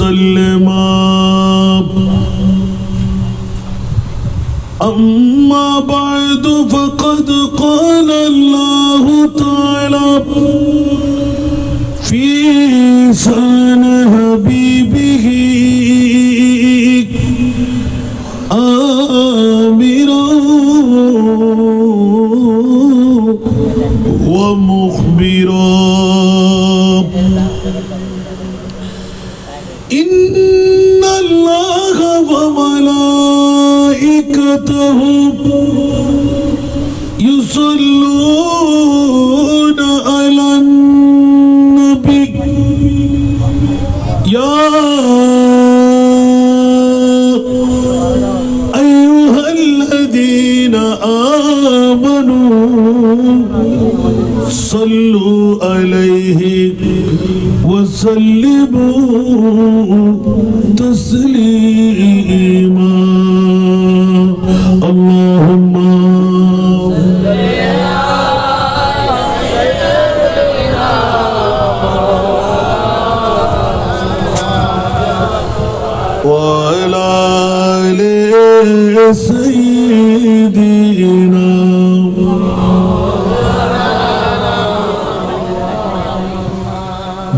وسلما أما بعد فقد قال الله تعالى في شأن حبيبه آمرا ومخبرا إن الله وملائكته يصلون على النبي يا أيها الذين آمنوا صلوا عليه وسلموا تسليما اللهم وعلى آل سيدنا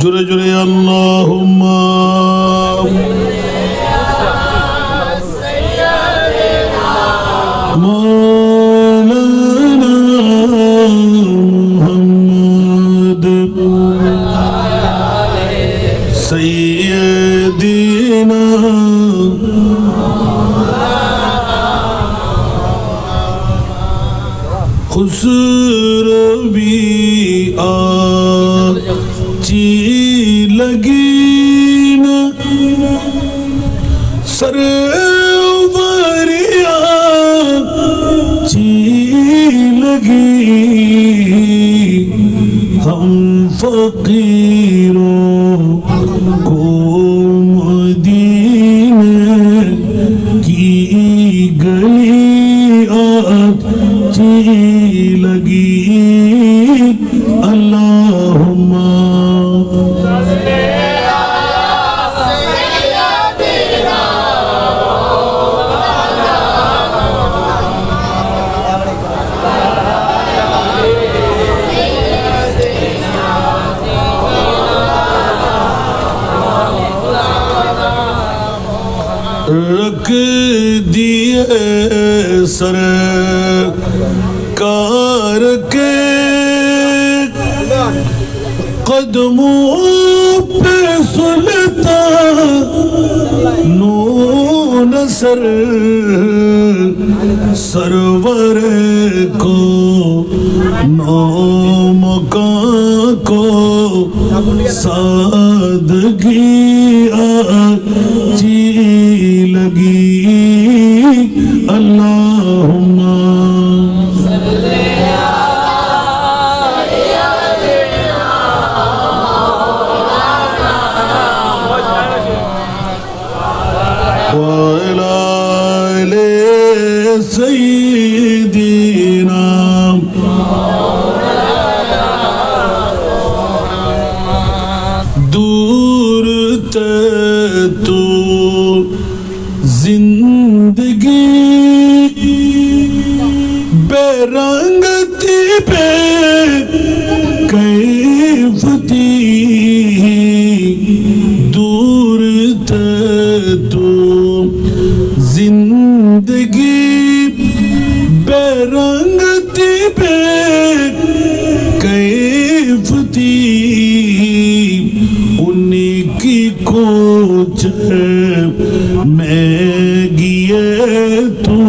جرے جرے اللہم مولانا محمد سیدنا خسروی آچی لگی نا سرور آچی لگی ہم فقیروں کو مدینے کی گلی آچی لگی اللہم رکھ دیے سرکار کے قدموں پہ سلطانو نصر سرور کو نو مکان کو سادگی آچی لگی اللہم وعلى آل سيدنا دور تو زندگی بے رنگتی پہ کیف تھی دور تو زندگی بے رنگتی پہ کیف تھی انہی کی کوچ میں گئے تو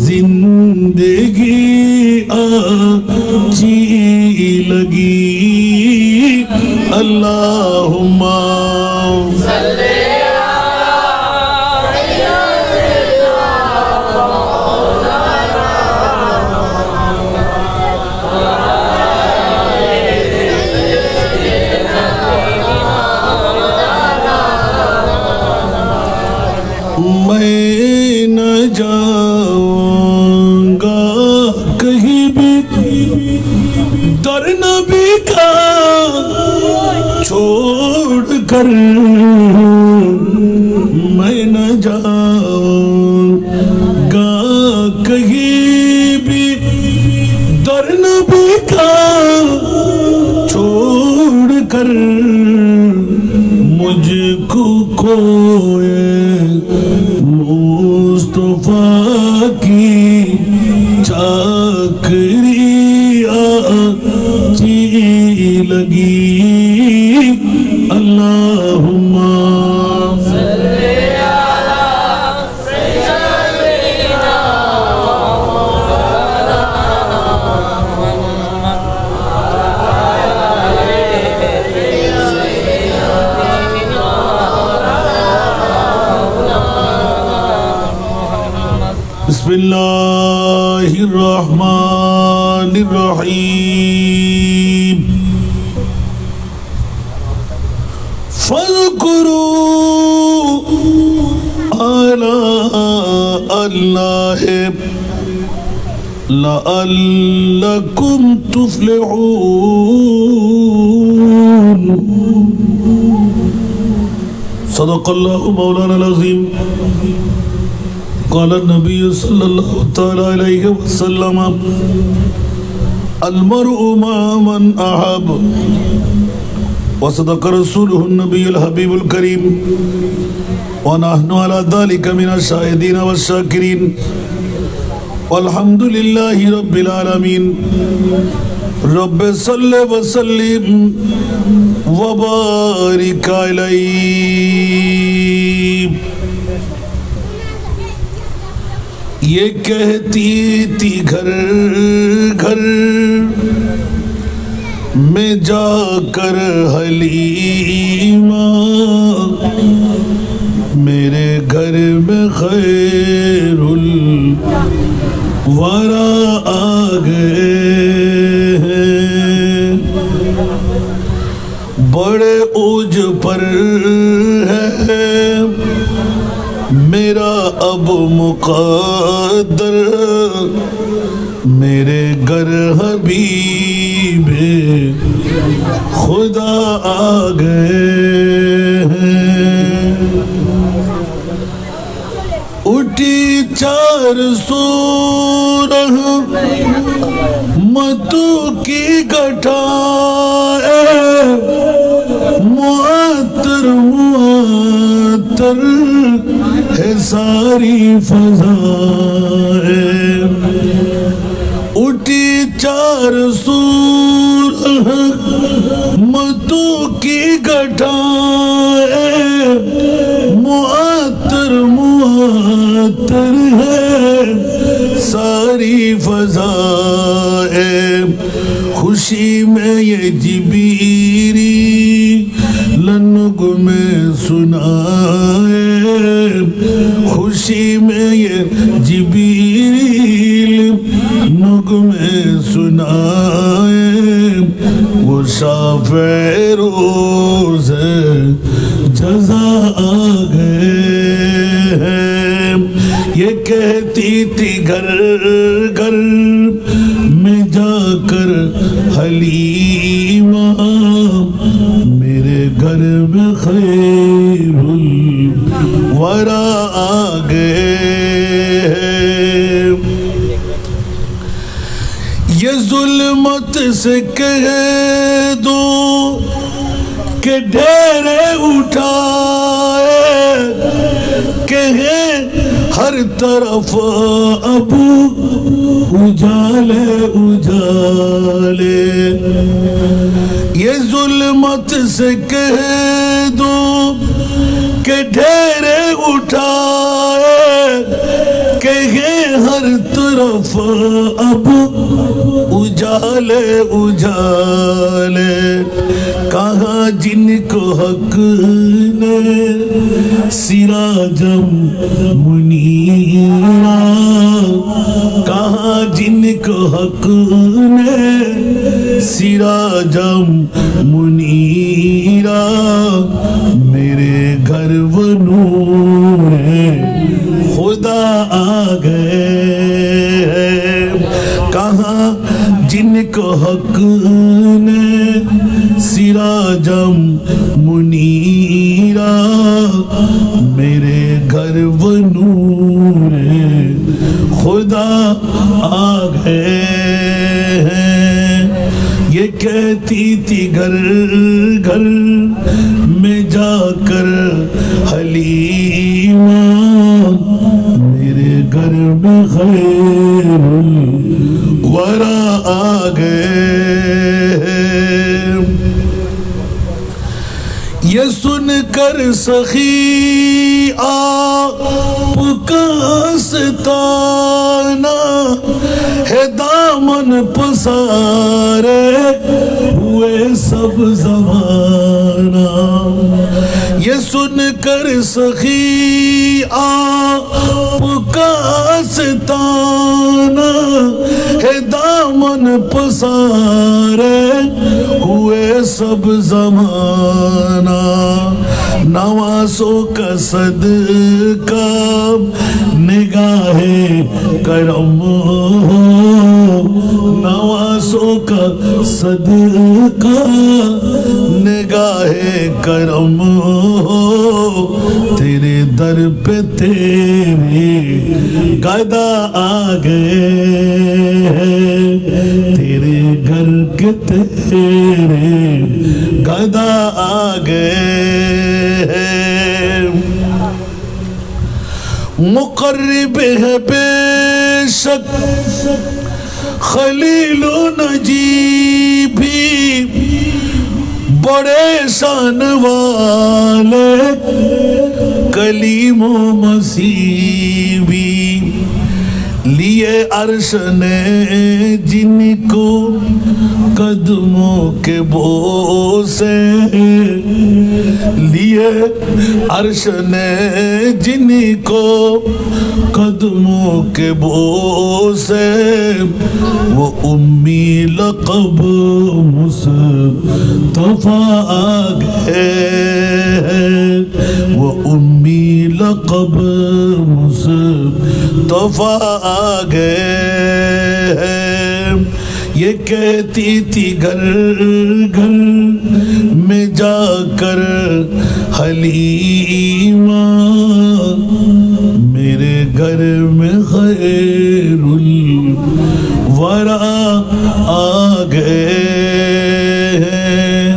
زندگی آچی لگی اللہم میں نہ جاؤں گا کہیں بھی در نبی کا چھوڑ کر جاؤں گا کہیں بھی در نبی کا چھوڑ کر مجھ کو کوئی مصطفیٰ کی چاکری اچھی لگی اللہم بسم اللہ الرحمن الرحیم فاذکروا آلاء اللہ لعلکم تفلحون صدق اللہ مولانا العظیم قال النبي صلى الله تعالى عليه وسلم المرء مع من أحب وصدق رسوله النبي الحبيب الكريم ونحن على ذلك من الشاهدين والشاكرين والحمد لله رب العالمين رب صل وسلم وبارك عليه یہ کہتی تھی گھر گھر میں جا کر حلیمہ میرے گھر میں خیر الورا آ گئے ہیں بڑے اوج پر ہے میرا اب مقدر میرے گھر حبیب خدا آ گئے ہیں اٹھی 400 رحمتوں کی گٹھائے معطر معطر ہے ساری فضائیں اٹھی 400 رحمتوں کی گٹھائیں معطر معطر ہے ساری فضائیں خوشی میں یہ جبیری لنگ میں سنائے خوشی میں یہ جبریل نگ میں سنائے وہ شافع روز جزا آ گئے ہیں یہ کہتی تھی گھر گھر میں جا کر حلیمہ میرے گھر میں خیر الورا آ گئے یہ ظلمت سے کہہ دو کہ ڈیرے اٹھائے کہیں ہر طرف اب اجالے اجالے یہ ظلمت سے کہہ دو کہ ڈیرے اٹھائے کہیں ہر طرف اب اجالے اجالے کہاں جن کو حق نے سراجم منیرا کہاں جن کو حق نے سراجم منیرا میرے گھر وہ نور خدا آ گئے کہاں جن کو حق نے سراجم منیرا میرے گھر در و نور خدا آ گئے ہیں. یہ کہتی تھی گھر گھر میں جا کر حلیمہ میرے گھر میں خیر الورا آ گئے ہیں. یہ سن کر سخی آپ کا ستانہ ہے دامن پسارے ہوئے سب زمانہ. یہ سن کر سخی آپ کا ستانہ ہے دامن پسارے ہوئے سب زمانہ. نوازوں کا صدقہ نگاہ کرم ہو. نوازوں کا صدقہ نگاہ کرم ہو. تیرے در پہ تیرے گدا آ گئے ہیں. تیرے گھر کے تیرے گدا آ گئے ہیں. مقرب ہے بے شک خلیل و نجی بھی بڑے شان والے کلیم و مسیح بھی. لیے عرش نے جن کو قدموں کے بوسے لیے عرش نے جن کو قدموں کے بوسے. وہ امی لقب مصطفیٰ آ گئے ہیں. وہ امی لقب مصطفیٰ آ گئے ہیں. یہ کہتی تھی گھر گھر میں جا کر حلیمہ میرے گھر میں خیر الورا آ گئے ہیں.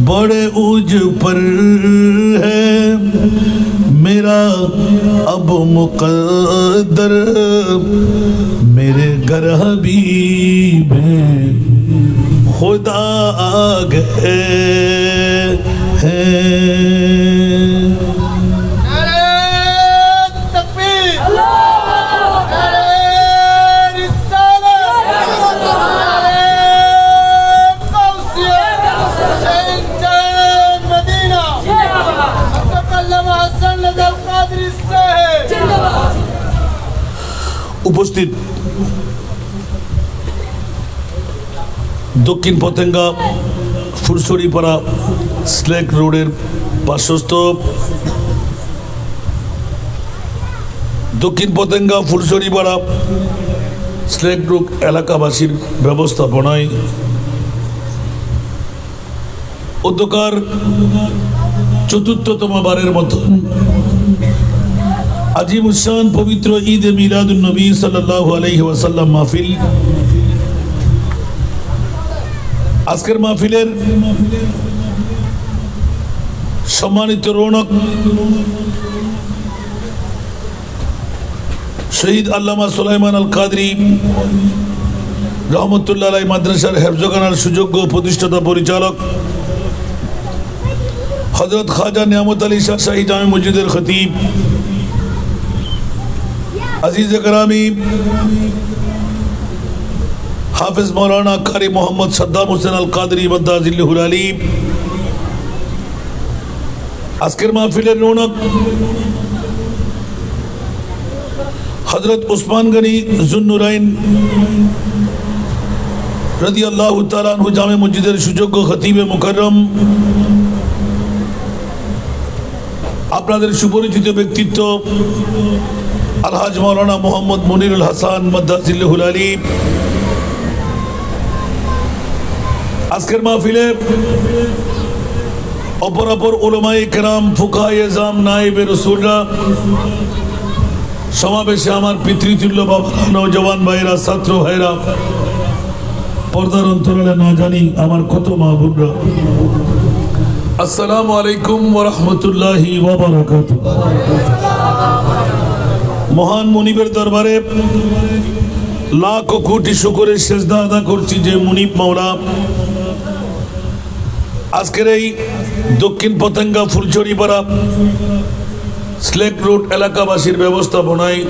بڑے اوج پر ہے میرا اب مقدر میرے گھر حبیب خدا آ گئے ہیں. উপস্থিত দক্ষিণ পতেঙ্গা ফুলসরিপাড়া স্লেক রোডের পার্শ্বস্থ দক্ষিণ পতেঙ্গা ফুলসরিপাড়া স্লেক রোড এলাকাবাসীর ব্যবস্থাপনায় অধ্যকার চতুর্থতম বারের মতন আজিম উসান পবিত্র ঈদ মিলাদুন নবী সাল্লাল্লাহু আলাইহি ওয়াসাল্লাম মাহফিল. আজকের মাহফিলের সম্মানিত রৌনক শহীদ আল্লামা সুলাইমান আল কাদরি রহমতুল্লাহ আলাইহি মাদ্রাসার হেফজখানার সুযোগ্য প্রতিষ্ঠাতা পরিচালক হযরত খাজা নিয়ামত আলী শাহ শাহী জামে মসজিদের খতিব عزیز گرامی حافظ مولانا قاری محمد صدام حسین القادری مدہ ذلہ العلی. আজকের মাহফিলের রৌনক হযরত উসমান গনি যুন্নুরাইন রাদিয়াল্লাহু তাআলা আনহু জামে মসজিদের সুযোগ্য খতিবে মুকাররম, আপনাদের সুপরিচিত ব্যক্তিত্ব আলহাজ মৌলানা মোহাম্মদ মনিরুল হাসান মাদ্দাজিল্লাহুল আলী। আজকের মাহফিলে অপরাপর উলামায়ে কেরাম, ফুকাহায়ে এজাম, নায়েবে রাসূলরা, সমাবেশে আমার পিতৃতুল্য বাবা, নওজওয়ান ভাইরা, ছাত্র ভাইরা, পর্দার অন্তরালে না জানি আমার কত মা বোনরা, আসসালামু আলাইকুম ওয়া রাহমাতুল্লাহি ওয়া বারাকাতুহু। মহান মুনিবের দরবারে লাখ কোটি শুকরের সেজদা আদা করছি যে মুনিব মাওলা আজকের এই দক্ষিণ পতেঙ্গা ফুলছড়িপাড়া স্লেক রোড এলাকাবাসীর ব্যবস্থাপনায়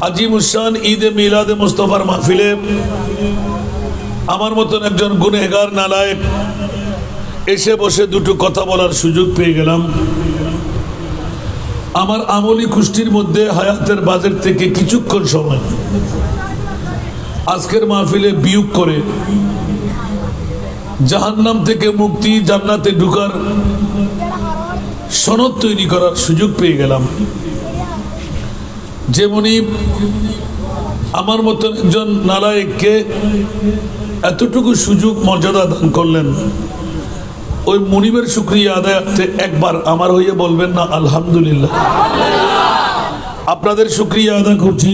আজিমুশান ঈদে মিলাদে মুস্তাফার মাহফিলে আমার মতন একজন গুনেহগার নালায়েক এসে বসে দুটো কথা বলার সুযোগ পেয়ে গেলাম। আমার আমলি কুষ্টির মধ্যে হায়াতের বাজেট থেকে কিছুক্ষণ সময় আজকের মাহফিলে বিয়োগ করে জাহান্নাম থেকে মুক্তি, জান্নাতে ঢুকার সনদ তৈরি করার সুযোগ পেয়ে গেলাম। যেমনি আমার মতন একজন নালায়েককে এতটুকু সুযোগ মর্যাদা দান করলেন, ওই মুনিবের শুকরিয়া আদায়ার্থে একবার আমার হয়ে বলবেন না আলহামদুলিল্লাহ। আপনাদের শুকরিয়া আদা করছি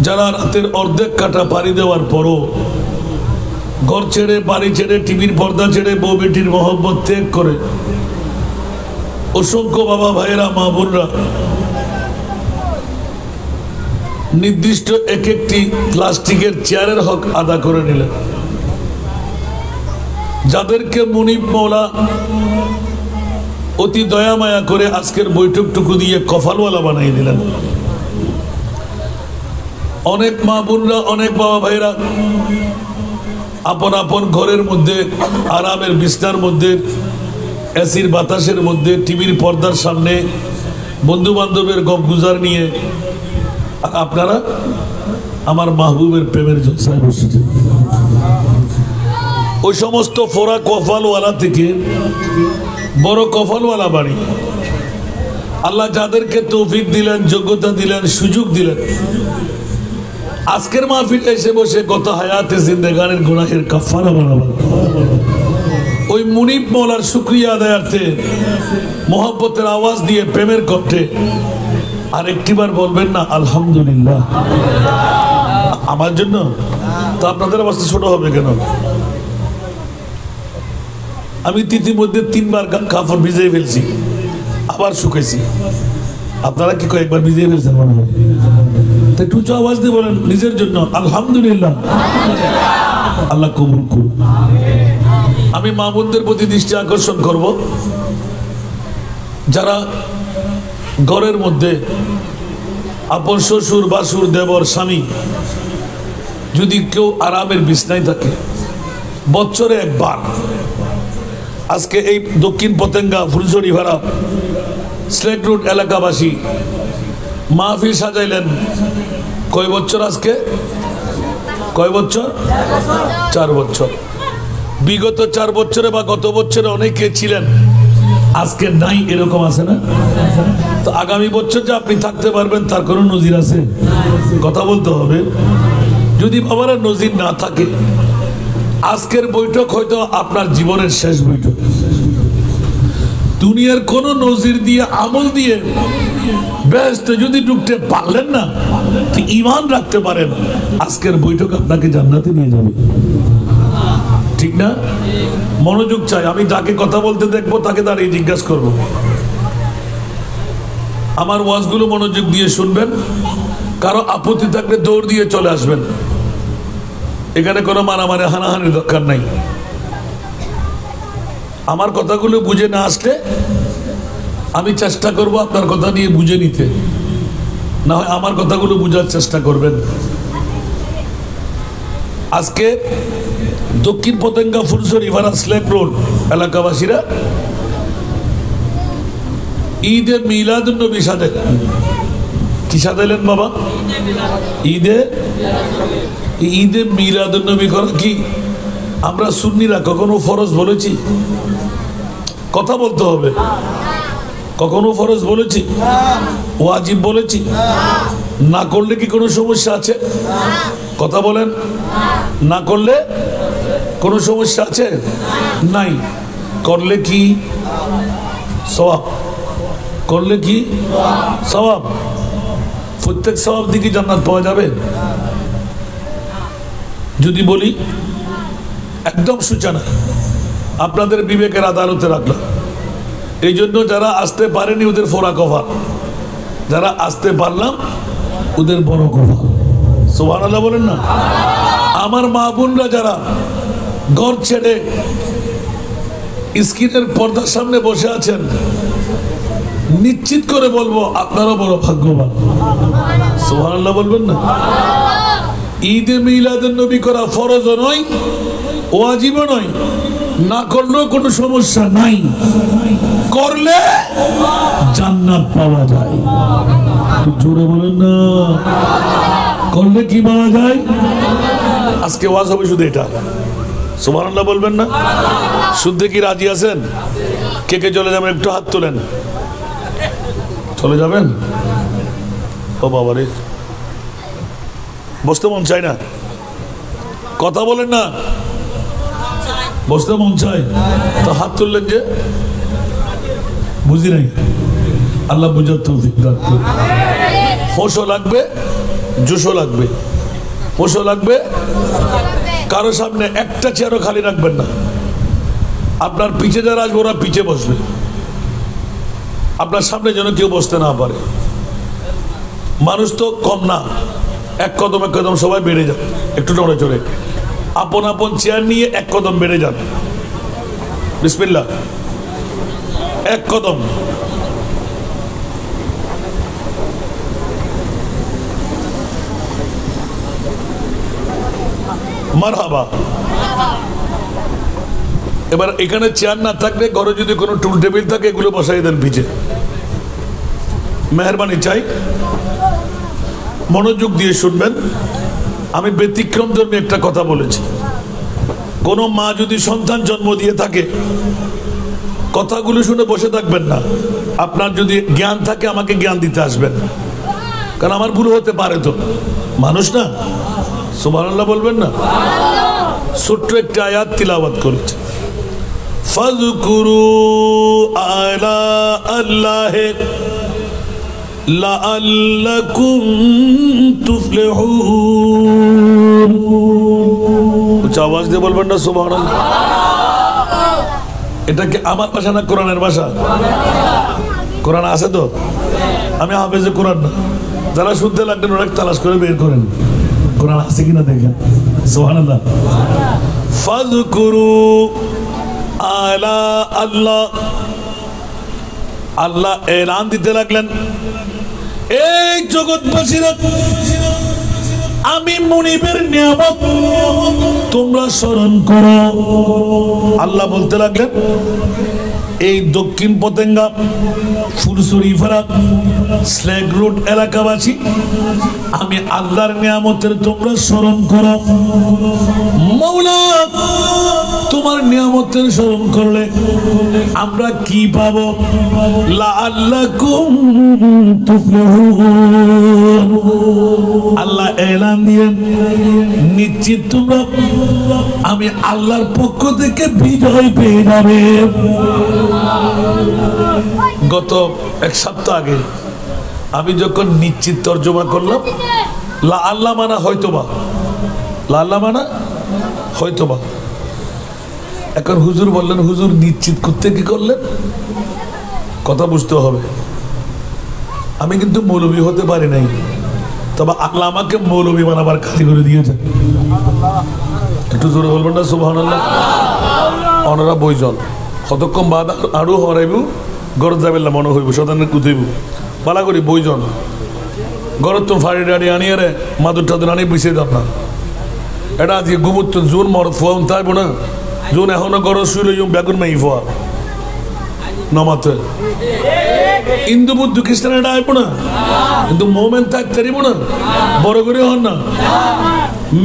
যারা রাতের অর্ধেক কাটা পাড়ি দেওয়ার পরও ঘর ছেড়ে, বাড়ি ছেড়ে, টিভির পর্দা ছেড়ে, বউ বেটির মহব্বত ত্যাগ করে অসংখ্য বাবা ভাইয়েরা, মা বোনরা নির্দিষ্ট এক একটি প্লাস্টিকের চেয়ারের হক আদা করে নিলেন। যাদেরকে মুনিব মওলা অতি দয়া মায়া করে আজকের বৈঠকটুকু দিয়ে কফালওয়ালা বানিয়ে দিলেন। অনেক মা বোনরা, অনেক বাবা ভাইরা আপন আপন ঘরের মধ্যে, আরামের বিছনার মধ্যে, এসির বাতাসের মধ্যে, টিভির পর্দার সামনে বন্ধু বান্ধবের গপ গুজার নিয়ে আপনারা আমার মাহবুবের প্রেমের জলসায় বসেছেন। ওই সমস্ত ফোরা কফালওয়ালা থেকে বড় কফালওয়ালা বাড়ি আল্লাহ যাদেরকে তৌফিক দিলেন, যোগ্যতা দিলেন, সুযোগ দিলেন, আজকের মাহফিলে এসে বসে গত হায়াতে জিন্দেগানের গুনাহের কাফারা বানাবেন। ওই মুনিব মওলার শুকরিয়া আদায়ার্থে মোহব্বতের আওয়াজ দিয়ে প্রেমের কণ্ঠে আর একটিবার বলবেন না আলহামদুলিল্লাহ। আমার জন্য তো আপনাদের অবস্থা ছোট হবে কেন? আমি ইতিমধ্যে 3 বার কাপড় ভিজিয়ে ফেলছি, আবার শুকাইছি। আপনারা কি কয়েকবার ভিজিয়ে ফেলছেন মনে হয়? তো একটু উঁচু আওয়াজ দিয়ে বলেন নিজের জন্য আলহামদুলিল্লাহ। আল্লাহ কবুল করুন। আমি মা বোনদের প্রতি দৃষ্টি আকর্ষণ করব, যারা ঘরের মধ্যে আপন শ্বশুর, বাসুর, দেবর, স্বামী যদি কেউ আরামের বিছনায় থাকে, বছরে একবার আজকে এই দক্ষিণ পতেঙ্গা ফুলছড়িপাড়া স্লেক রোড এলাকাবাসী মাহফিল সাজাইলেন। কয় বছর? আজকে কয় বছর? 4 বছর। বিগত 4 বছরে বা গত বছরে অনেকে ছিলেন, আজকে নাই, এরকম আছে না? তো আগামী বছর যে আপনি থাকতে পারবেন তার কোনো নজির আছে? কথা বলতে হবে। যদি বাবারা নজির না থাকে, আজকের বৈঠক হয়তো আপনার জীবনের শেষ বৈঠক। দুনিয়ার কোন নজির দিয়ে, আমল দিয়ে বেহেশতে যদি ঢুকতে পারলেন না, তো ঈমান রাখতে পারেন আজকের বৈঠক আপনাকে জান্নাতে নিয়ে যাবে। ঠিক না? মনোযোগ চাই। আমি যাকে কথা বলতে দেখবো তাকে দাঁড়িয়ে জিজ্ঞাসা করব। আমার ওয়াজগুলো মনোযোগ দিয়ে শুনবেন। কারো আপত্তি থাকলে দৌড় দিয়ে চলে আসবেন। এখানে কোনো মারামারি, হানাহানির দরকার নাই। আমার কথাগুলো বুঝে না আসলে আমি চেষ্টা করব আপনার কথা নিয়ে বুঝে নিতে, না হয় আমার কথাগুলো বুঝার চেষ্টা করবেন। আজকে দক্ষিণ পতেঙ্গা ফুলছড়িপাড়া স্লেক রোড এলাকাবাসীরা ঈদে মিলাদুন্নবী সাজাইলেন। কি সাজাইলেন বাবা? ঈদে মিলাদুন্নবী করা কি আমরা সুন্নিরা কখনো ফরজ বলেছি? কথা বলতে হবে। কখনো ফরজ বলেছি? ওয়াজিব বলেছি? না করলে কি কোনো সমস্যা আছে? কথা বলেন। না করলে কোনো সমস্যা আছে? নাই। করলে কি সওয়াব? করলে কি সওয়াব? প্রত্যেক সওয়াব দিকে জান্নাত পাওয়া যাবে? যদি বলি একদম সূচনা আপনাদের বিবেকের আদালতে রাখলাম। এই জন্য যারা আসতে পারেনি ওদের ফোরা কভার, যারা আসতে পারলাম ওদের বড় কভার। সুবহানাল্লাহ বলেন না। আমার মা বোনরা যারা ঘর ছেড়ে স্ক্রিনের পর্দার সামনে বসে আছেন, নিশ্চিত করে বলবো আপনারা বড় ভাগ্যবান। সুবহানাল্লাহ বলবেন না। ঈদে মিলাদুন নবী করা ফরজও নয়, ওয়াজিবও নয়, না করলেও কোনো সমস্যা নাই, করলে জান্নাত পাওয়া যায়। জোরে বলেন না, করলে কি পাওয়া যায়? আজকে ওয়াজ হবে শুধু এটা। সুবহানাল্লাহ বলবেন না। শুদ্ধে কি রাজি আছেন? কে কে চলে যাবেন একটু হাত তোলেন। চলে যাবেন? ও বাবা রে, বসতে মন চায় না, কথা বলেন না। বসতে মন চায় তো হাত তুললেন যে? বুঝি নাই। আল্লাহ বুঝার তৌফিক দান করুন। হোশও লাগবে, জোশও লাগবে, হোশও লাগবে। কারো সামনে একটা চেয়ারও খালি রাখবেন না। আপনার পিছে যারা আসবে ওরা পিছে বসবে, আপনার সামনে যেন কেউ বসতে না পারে। মানুষ তো কম না, এক কদম এক কদম সবাই বেড়ে যান, একটু নড়ে চড়ে আপন আপন চেয়ার নিয়ে এক কদম বেড়ে যান। বিসমিল্লাহ, এক কদম। মারহাবা। এবার এখানে চেয়ার না থাকলে ঘরে যদি কোনো টুল টেবিল থাকে এগুলো বসাই দেন পিছে। মেহরবানি চাই, মনোযোগ দিয়ে শুনবেন। আমি ব্যতিক্রম ধর্মী একটা কথা বলেছি। কোনো মা যদি সন্তান জন্ম দিয়ে থাকে, কথাগুলো শুনে বসে থাকবেন না। আপনার যদি জ্ঞান থাকে আমাকে জ্ঞান দিতে আসবেন, কারণ আমার ভুল হতে পারে, তো মানুষ না। সুবহানাল্লাহ বলবেন না। ছোট্ট একটা আয়াত তিলাওয়াত করেছে, ফাযকুরু আলা আল্লাহি লাআল্লাকুম তুফলিহুন। উচ্চ আওয়াজ দিয়ে বলবেন না সুবহানাল্লাহ। এটা কি আমার ভাষা না কোরআনের ভাষা? কোরআন আছে তো, আমি হাফেজে কোরআন না। যারা শুনতে লাগবেন ওরা তালাশ করে বের করেন কোরআন আছে কিনা দেখেন। সুবহানাল্লাহ। ফাযকুরু আলা আল্লাহ, আল্লাহ এলান দিতে লাগলেন, এই জগৎবাসীরা আমি মুনিবের নিয়ামত তোমরা স্মরণ করো। আল্লাহ বলতে লাগলেন, এই দক্ষিণ পতেঙ্গা ফুলসুরি ফারা স্ল্যাগ রোড এলাকাবাসী আমি আল্লাহর নিয়ামতের তোমরা স্মরণ করো। মৌলা তোমার নিয়ামতের স্মরণ করলে আমরা কি পাবো? লাআল্লাকুম তুফলিহুন। আল্লাহ এলান দিয়ে নিশ্চিত তোমরা আমি আল্লাহর পক্ষ থেকে বিজয় পেয়ে যাবে। গত এক সপ্তাহ আগে আমি যখন নিশ্চিত তর্জমা করলাম, লা আল্লাহ মানা হয়তোবা, লা আল্লাহ মানা হয়তোবা। এখন হুজুর বললেন, হুজুর নিশ্চিত করতে কি করলেন? কথা বুঝতে হবে। আমি কিন্তু মৌলবী হতে পারি নাই, তবে আল্লাহ আমাকে মৌলবী বানাবার কারিগরি দিয়েছে। একটু জোরে বলবেন না সুবহানাল্লাহ। অনারা বইজন কতক্ষণ বাদ আরো হরাইব গরত যাবে না মনে হইব, সদানের কুথাইব পালা করি বইজন গরত তো ফাড়ি ডাড়ি আনিয়ে রে মাদুর টাদুর আনিয়ে পিছিয়ে যাব না। এটা আজকে গুমুত জোন মরত ফোন তাইব না, জোন এখনো গরত শুরু বেগুন মাই ফোয়া নমাতে হিন্দু বুদ্ধ খ্রিস্টান এটা আইব না, কিন্তু মোমেন থাকতে পারিব না, বড় করে হন না।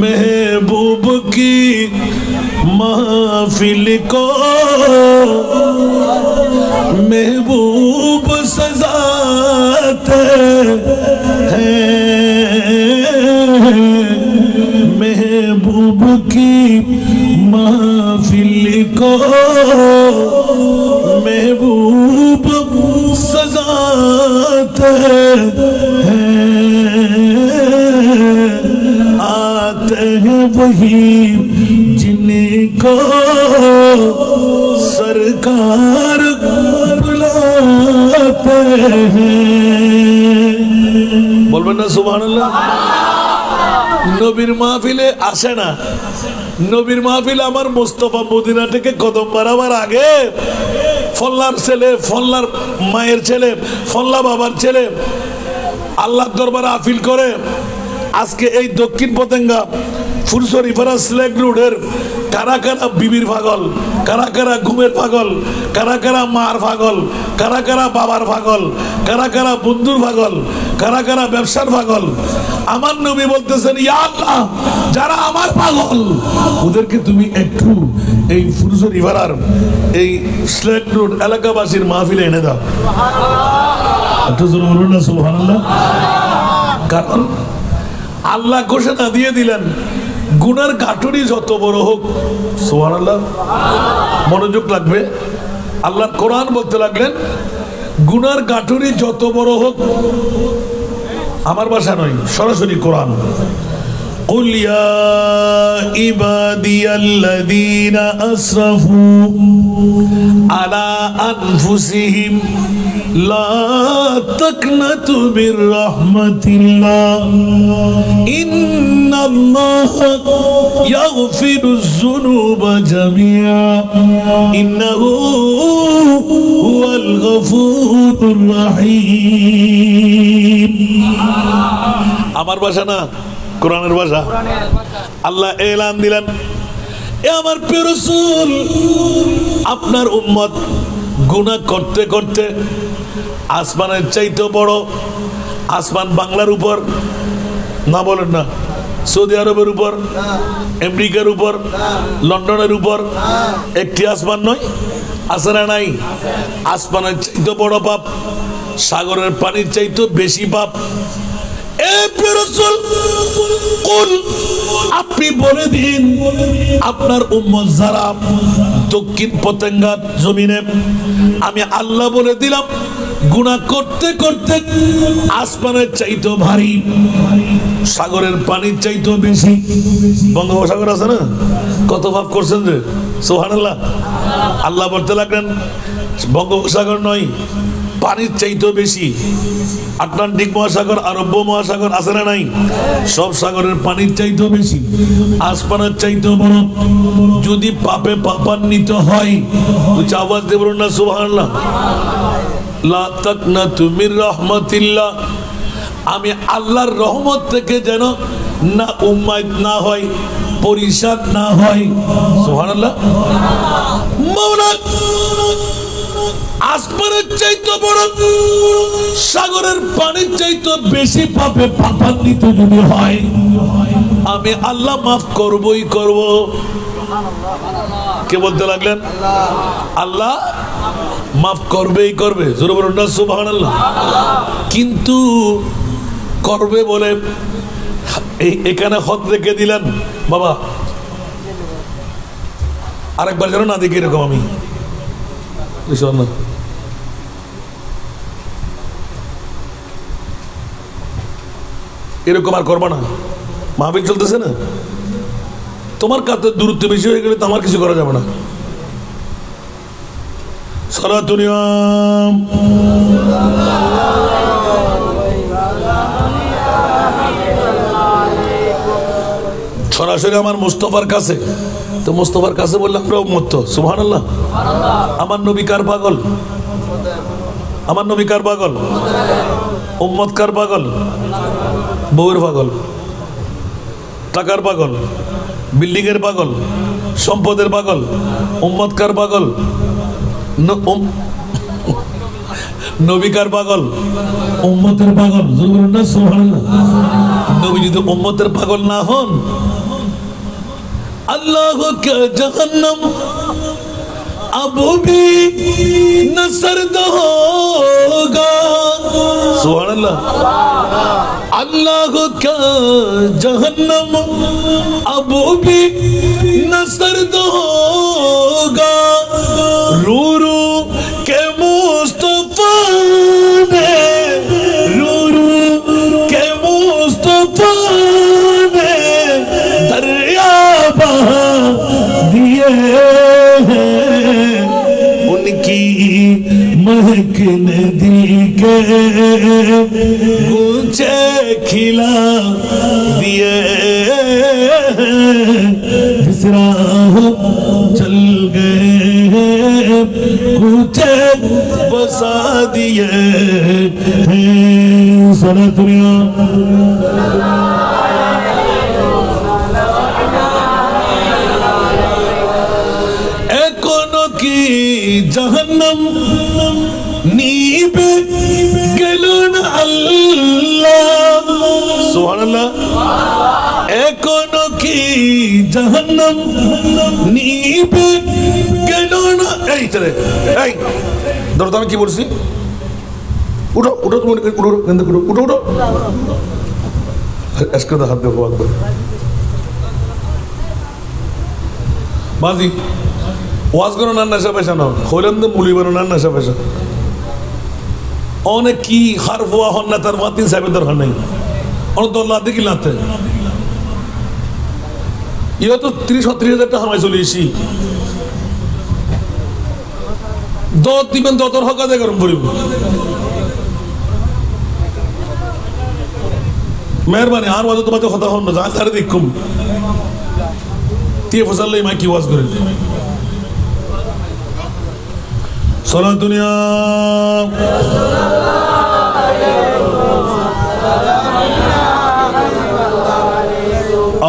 महबूब की महफिल को महबूब सजाते हैं, महबूब की आते हैं वही जिनको सरकार बुलाते हैं। बोलবেন না সুবহানাল্লাহ। নবীর মাহফিলে আসে না, নবীর মাহফিলে আমার মুস্তাফা মদিনা থেকে কদম বাড়াবার আগে ফল্লার ছেলে, ফল্লার মায়ের ছেলে, ফল্লা বাবার ছেলে আল্লাহর দরবারে আপিল করে। আজকে এই দক্ষিণ পতেঙ্গা ফুলসরি ফারা স্লেক রোডের কারা কারা বিবির পাগল, কারা কারা ঘুমের পাগল, কারা কারা মার পাগল, কারা কারা বাবার পাগল, কারা কারা বন্ধুর পাগল, কারা কারা ব্যবসার পাগল, আমার নবী বলতেছেন ইয়া আল্লাহ যারা আমার পাগল ওদেরকে তুমি একটু এই ফুলসরি ফারার এই স্লেক রোড এলাকাবাসীর মাহফিলে এনে দাও। একটু জোরে বলুন না সুবহানাল্লাহ। কারণ আল্লাহ ঘোষণা দিয়ে দিলেন গুনার গাঠুরি যত বড় হোক, সুবহানাল্লাহ মনোযোগ লাগবে, আল্লাহ কোরআন বলতে লাগলেন গুনার গাঠুরি যত বড় হোক, আমার ভাষা নয় সরাসরি কোরআন, قل يا عبادي الذين أسرفوا على أنفسهم لا تقنطوا من رحمة الله إن الله يغفر الذنوب جميعا إنه هو الغفور الرحيم। আমার ভাষা না কোরআনের ভাষা। আল্লাহ এলান দিলেন এ আমার প্রিয় রাসূল আপনার উম্মত গুনাহ করতে করতে আসমানের চাইতে বড়, আসমান বাংলার উপর না বলেন না, সৌদি আরবের উপর, আমেরিকার উপর, লন্ডনের উপর একটি আসমান নয়, আছে না নাই? আসমানের চাইতে বড় পাপ, সাগরের পানির চাইতে বেশি পাপ। আপনি বলে দিন আপনার উম্মত যারা দক্ষিণ পতেঙ্গার জমিনে আমি আল্লাহ বলে দিলাম গুনাহ করতে করতে আসমানের চাইতে ভারী, সাগরের পানির চাইতে বেশি, বঙ্গোপসাগর আছে না, কত পাপ করছেন যে সুবহানাল্লাহ। আল্লাহ বলতে লাগলেন বঙ্গোপসাগর নয়, পানির চাইতে বেশি, আটলান্টিক মহাসাগর, আরব মহাসাগর আছে না নাই, সব সাগরের পানির চাইতে বেশি, আসমানের চাইতে বড়। যদি পাপে পাপান্বিত হয় আওয়াজ দেব না সুবহানাল্লাহ। লা তাকনাতু মির রাহমাতিল্লাহ, আমি আল্লাহর রহমত থেকে যেন না উম্মাদ না হয়, পরিশাদ না হয়, সুবহানাল্লাহ। মাওলা আসমানের চাইতে বড়, সাগরের পানির চাইতে বেশি পাপে পাপান্বিত যদি হয় আমি আল্লাহ মাফ করবই করব। কে বলতে লাগলেন? আল্লাহ মাফ করবেই করবে, জোরে বলুন না সুবহানাল্লাহ। কিন্তু করবে বলে এখানে হদ রেখে দিলেন বাবা, আরেকবার যেন না দেখি এরকম আমি এরকম আর করবা না। মাহফিল চলতেছে না, তোমার কাছে দূরত্ব বেশি হয়ে গেলে তো আমার কিছু করা যাবে না। সালাতুনিয়াম সরাসরি আমার মুস্তাফার কাছে, তো মুস্তাফার কাছে বললাম আমরা উম্মত, সুবহানাল্লাহ। আমার নবী কার পাগল? আমার নবী কার পাগল? উম্মত কার পাগল? বউয়ের পাগল, টাকার পাগল, বিল্ডিং এর পাগল, সম্পদের পাগল। উম্মত কার পাগল? নবী কার পাগল? উম্মতের পাগল, সুবহানাল্লাহ। নবী যদি উম্মতের পাগল না হন अल्लाह का जहन्नम अब भी न सर्द होगा, सुभान अल्लाह। अल्लाह का जहन्नम अब भी न सर्द होगा, रू रू के मुस्तफा ने की महकने दिल के गूंचे खिला दिए जिस राह चल गए गूंचे बसा दिए सारा दुनिया जहन्नम नीबे गेलुन अल्लाह सुभान अल्लाह एकोनो की जहन्नम नीबे गेलुन এই চলে এই দরদাম কি বলছি উঠো উঠো তুমি উঠো গন্ধ করো উঠো উঠো আজকে তো হাত দেখো একবার বাজি ওয়াজ করো না নেশা পেশা না হইলেন তো মুলি বানো না নেশা পেশা অনেক কি হারফ ওয়া হন না তার মাতিন সাহেবের দরকার নেই অনেক তো আল্লাহ দেখি লাতে ইয়ে তো 30-30 হাজার টাকা হামাই চলে এসি দত দিবেন দতর হকাতে গরম পড়িব মেহরবানি আর ওয়াজ তোমাদের কথা হন না যা তারে দেখুম তে ফসল মাই কি ওয়াজ করে সারা দুনিয়া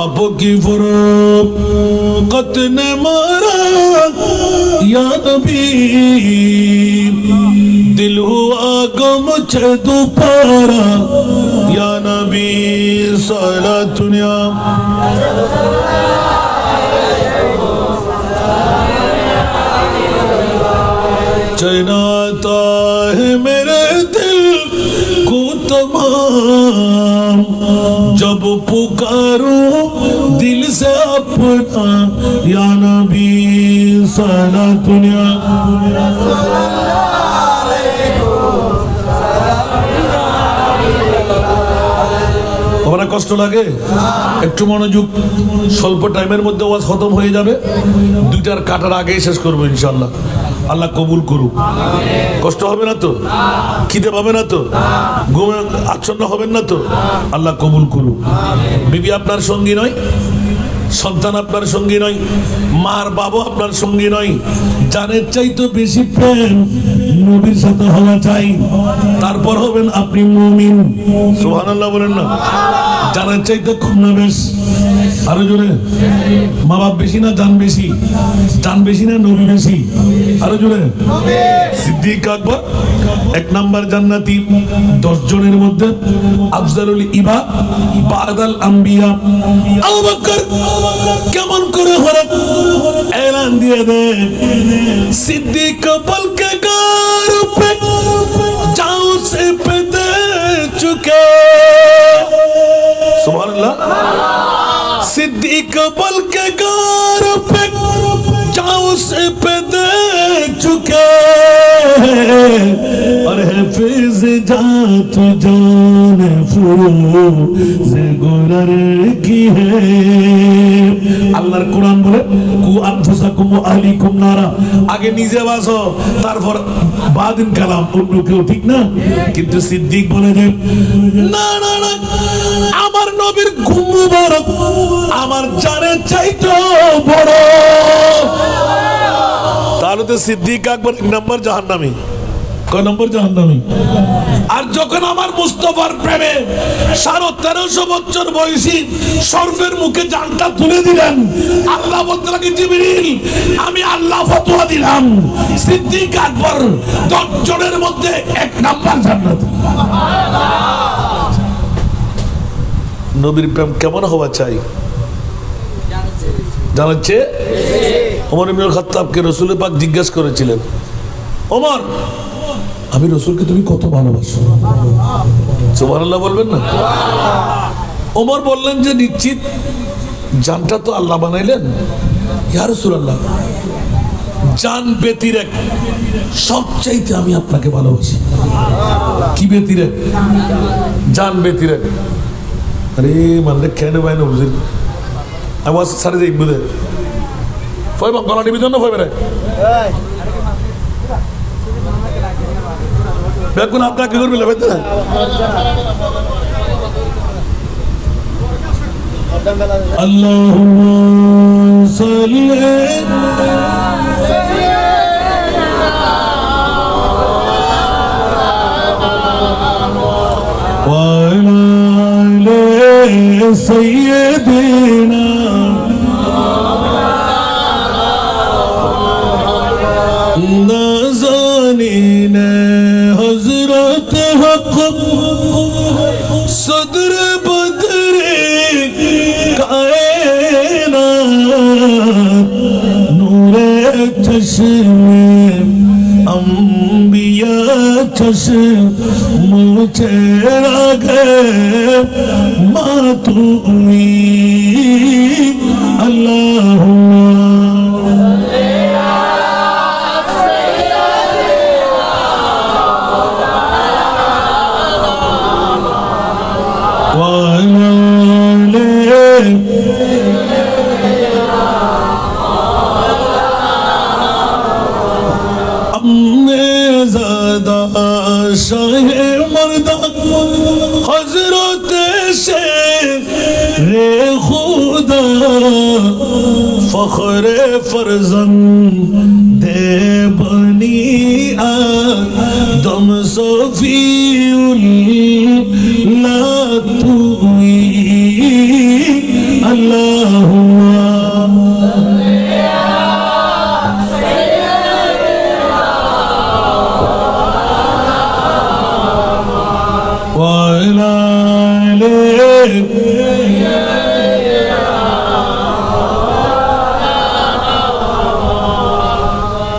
आपकी फुरकत ने मारा या नबी दिल हुआ गम छे दोबारा या नबी सारा दुनिया चनाता है मेरे दिल को तमाम जब पुकारूं दिल से अपना या नबी सारा दुनिया আপনার কষ্ট লাগে একটু মনোযোগ স্বল্প টাইমের মধ্যে ওয়াজ খতম হয়ে যাবে দুইটার কাটার আগেই শেষ করবো ইনশাআল্লাহ আল্লাহ কবুল করুক কষ্ট হবে না তো খিদে পাবে না তো ঘুমে আচ্ছন্ন হবেন না তো আল্লাহ কবুল করুক বিবি আপনার সঙ্গী নয় সন্তান আপনার সঙ্গী নয় মার বাবা আপনার সঙ্গী নয় জানের চাইতে বেশি প্রেম নবীর সাথে হওয়া চাই তারপর হবেন আপনি মুমিন সুবহানাল্লাহ বলেন না জানের চাইতে কম না বেশ আরো জোরে মা বাপ বেশি না জান বেশি জান বেশি না নবী বেশি আরো জোরে সিদ্দিক আকবর এক নাম্বার জান্নাতি 10 জনের মধ্যে আফজালুল ইবাদ বাদাল আম্বিয়া আবু বকর কেমন করে হলো এলান দিয়ে দে সিদ্দিক বলকে গার पे जाओ से पे दे चुके सुभान अल्लाह सिद्दीक बल के गार पे जाओ से पे दे चुके और हिफाज जात जान फुरूज गुरर की है আল্লাহর কোরআন বলে কু আনফুসাকুম ওয়া আহলিকুম নারা আগে নিজে বাঁচো তারপর বাদিন কালাম অন্য কেউ ঠিক না কিন্তু সিদ্দিক বলে যে না না না আমার নবীর ঘুম মুবারক আমার জানের চাইতে বড় তাহলে তো সিদ্দিক আকবর এক নম্বর জাহান্নামী কয় নম্বর জাহান্নামী আর যখন আমার মুস্তাফার প্রেমে 1350 বছর বয়সী সর্ফের মুখে জানটা তুলে দিলেন আল্লাহ বলতে লাগে জিবরিল আমি আল্লাহ ফতোয়া দিলাম সিদ্দিক আকবর 10 জনের মধ্যে এক নাম্বার জান্নাতি নবীর প্রেম কেমন হওয়া চাই জানাচ্ছে ওমর ইবনে খাত্তাবকে রাসূল পাক জিজ্ঞাসা করেছিলেন ওমর আমি রাসূলকে তুমি কত ভালোবাসো সুবহানাল্লাহ বলবেন না ওমর বললেন যে নিশ্চিত জানটা তো আল্লাহ বানাইলেন ইয়া রাসূলুল্লাহ জান ব্যতিরেক সবচাইতে আমি আপনাকে ভালোবাসি কি ব্যতিরেক জান ব্যতিরেক আরে মানে কেন ভাই না বুঝলি আওয়াজ ছাড়ে যাই বুঝে ফয়বা গলা টিভি জন্য ফয়বে রে বেকুন আপনাকে করবে লেবাইতে না আল্লাহুম্মা সাল্লি سيدنا نازنین حضرت حق صدر بدر کائنات نور چشم انبیاء چشم چہرہ گئے ماتومی اللہم شاہ مردہ حضرت شیر خدا فخر فرزند بنی آدم صفی اللہ توئی اللہم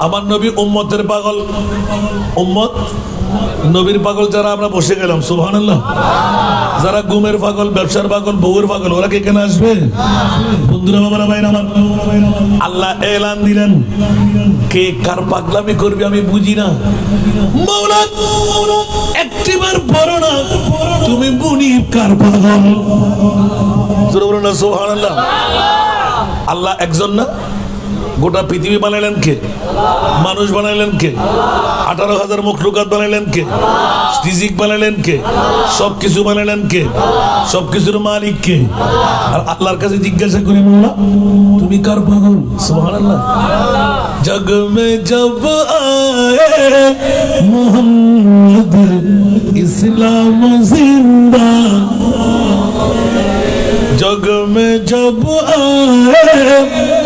আমার নবী উম্মতের পাগল উম্মত নবীর পাগল যারা আমরা বসে গেলাম সুবহানাল্লাহ যারা ঘুমের পাগল ব্যবসার পাগল বউয়ের পাগল ওরা কি কেন আসবে বন্ধুরা বাবারা ভাইরা আমার আল্লাহ এলান দিলেন কে কার পাগলামি করবে আমি বুঝি না মাওলা একটিবার বলো না তুমি মুনিব কার পাগল জোরে বলো না সুবহানাল্লাহ আল্লাহ একজন না গোটা পৃথিবী বানাইলেন কে মানুষ বানাইলেন কে 18,000 মখলুকাত বানাইলেন কে রিজিক বানাইলেন কে সবকিছু বানাইলেন কে সবকিছুর মালিক কে আর আল্লাহর কাছে জিজ্ঞাসা করি মোলা তুমি কার পাগল সুবহানাল্লাহ জগ মে জব আয়ে মুহাম্মদ ইসলাম জিন্দা जग में जब आए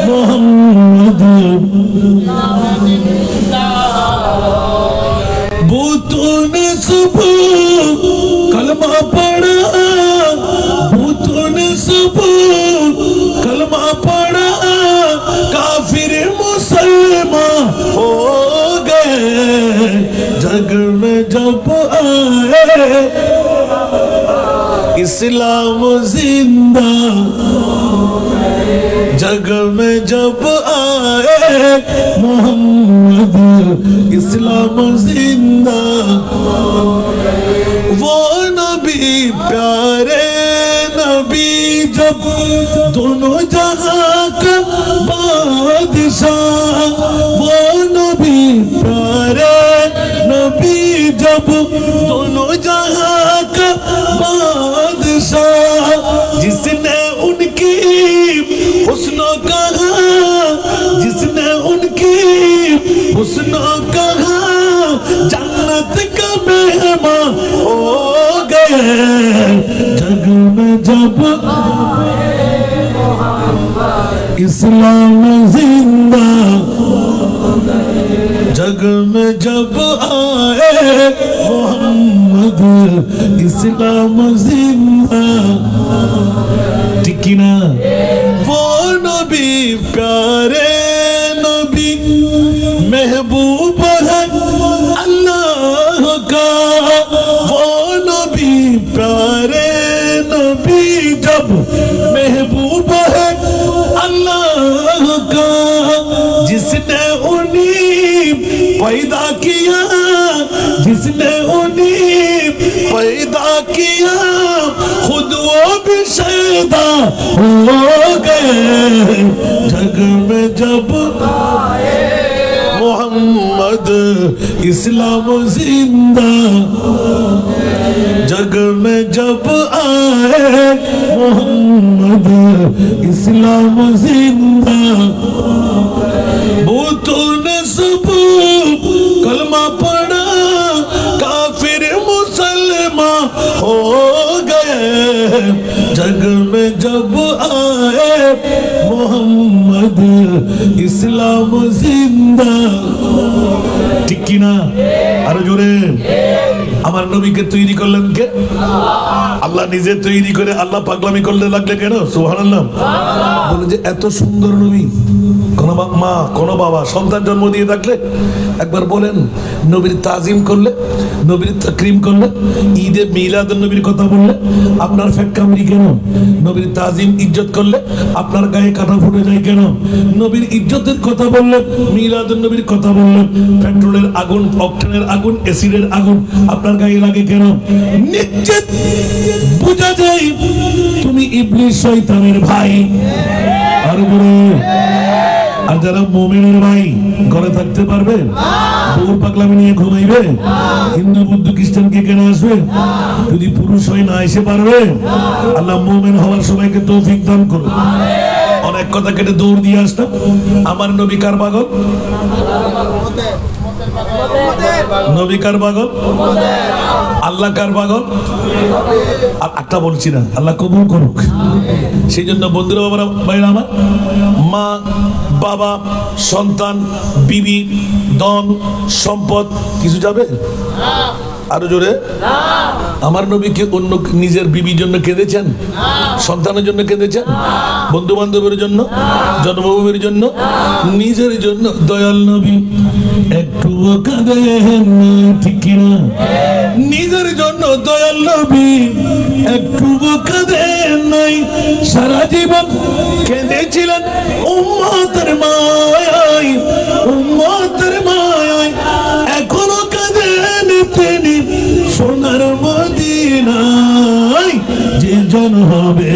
मोहम्मद भूतों ने सब कलमा पढ़ा भूतों ने सब कलमा पढ़ा काफिर मुसलमान हो गए जग में जब आए इस्लाम जिंदा जग में जब आए मोहम्मद इस्लाम जिंदा वो नबी प्यारे नबी जब दोनों जहां का बादशाह वो नबी प्यारे नबी जब दोनों जहां का बादशाह जिसने उनकी हुस्नो कहा जिसने उनकी हुस्नो कहा जन्नत का मेहमान हो गए जग में जब इस्लाम जिंदा जग में जब आए मोहम्मद इस्लाम जिंदा टिकिना वो नबी प्यारे नबी महबूब है अल्लाह का वो नबी प्यारे नबी जब महबूब है अल्लाह का जिसने उन्हीं पैदा किया जिसने उन्हीं पैदा किया खुद वो भी शैदा हो गए जग में जब मोहम्मद मोहम्मद इस्लाम जिंदा जग में जब आए मोहम्मद इस्लाम जिंदा भूतों ने सब कलमा पढ़ा काफिर मुसलमान हो गए जग में जब आए मोहम्मद इस्लाम जिंदा ठीक की ना আরো জোরে আমার নবীকে তৈরি করলেন কে আল্লাহ নিজে তৈরি করে আল্লাহ পাগলামি করলে লাগলে কেন সুবহানাল্লাহ বলে যে এত সুন্দর নবী কোন মা কোন বাবা সন্তান জন্ম দিয়ে থাকলে একবার বলেন নবীর তাজিম করলে নবীর তাকরিম করলে ঈদে মিলাদুন নবীর কথা বললে আপনার ফেক্কামরি কেন নবীর তাজিম ইজ্জত করলে আপনার গায়ে কাটা ফুটে যায় কেন নবীর ইজ্জতের কথা বললে মিলাদুন নবীর কথা বললে পেট্রোলের আগুন অকটেনের আগুন অ্যাসিডের আগুন আপনার গায়ে লাগে কেন নিশ্চিত বুঝা যায় তুমি ইবলিস শয়তানের ভাই আর বড় আর যারা মুমিনের ভাই ঘরে থাকতে পারবে বউর পাগলামি নিয়ে ঘুমাইবে হিন্দু বুদ্ধ খ্রিস্টানকে কেন আসবে যদি পুরুষ হয় না এসে পারবে আল্লাহ মুমিন হওয়ার সবাইকে তৌফিক দান করুন অনেক কথা কেটে দৌড় দিয়ে আসতাম আমার নবী কার পাগল নবী কার পাগল আল্লাহ কার পাগল আর একটা বলছি না আল্লাহ কবুল করুক সেই জন্য বন্ধুরা বাবারা ভাইরা আমার মা বাবা সন্তান বিবি ধন সম্পদ কিছু যাবে আরো জোরে আমার নবী কি অন্য নিজের বিবির জন্য কেঁদেছেন সন্তানের জন্য কেঁদেছেন বন্ধু বান্ধবের জন্য জন্মভূমির জন্য নিজের জন্য দয়াল নবী একটু কাঁদেন ঠিক না নিজের জন্য দয়াল নবী একটু কাঁদেন নাই সারা জীবন কেঁদেছিলেন উম্মতের মায়ায় উম্মতের মায়ায় এখনো কাঁদেন তিনি সোনার মদিনায় যে জন হবে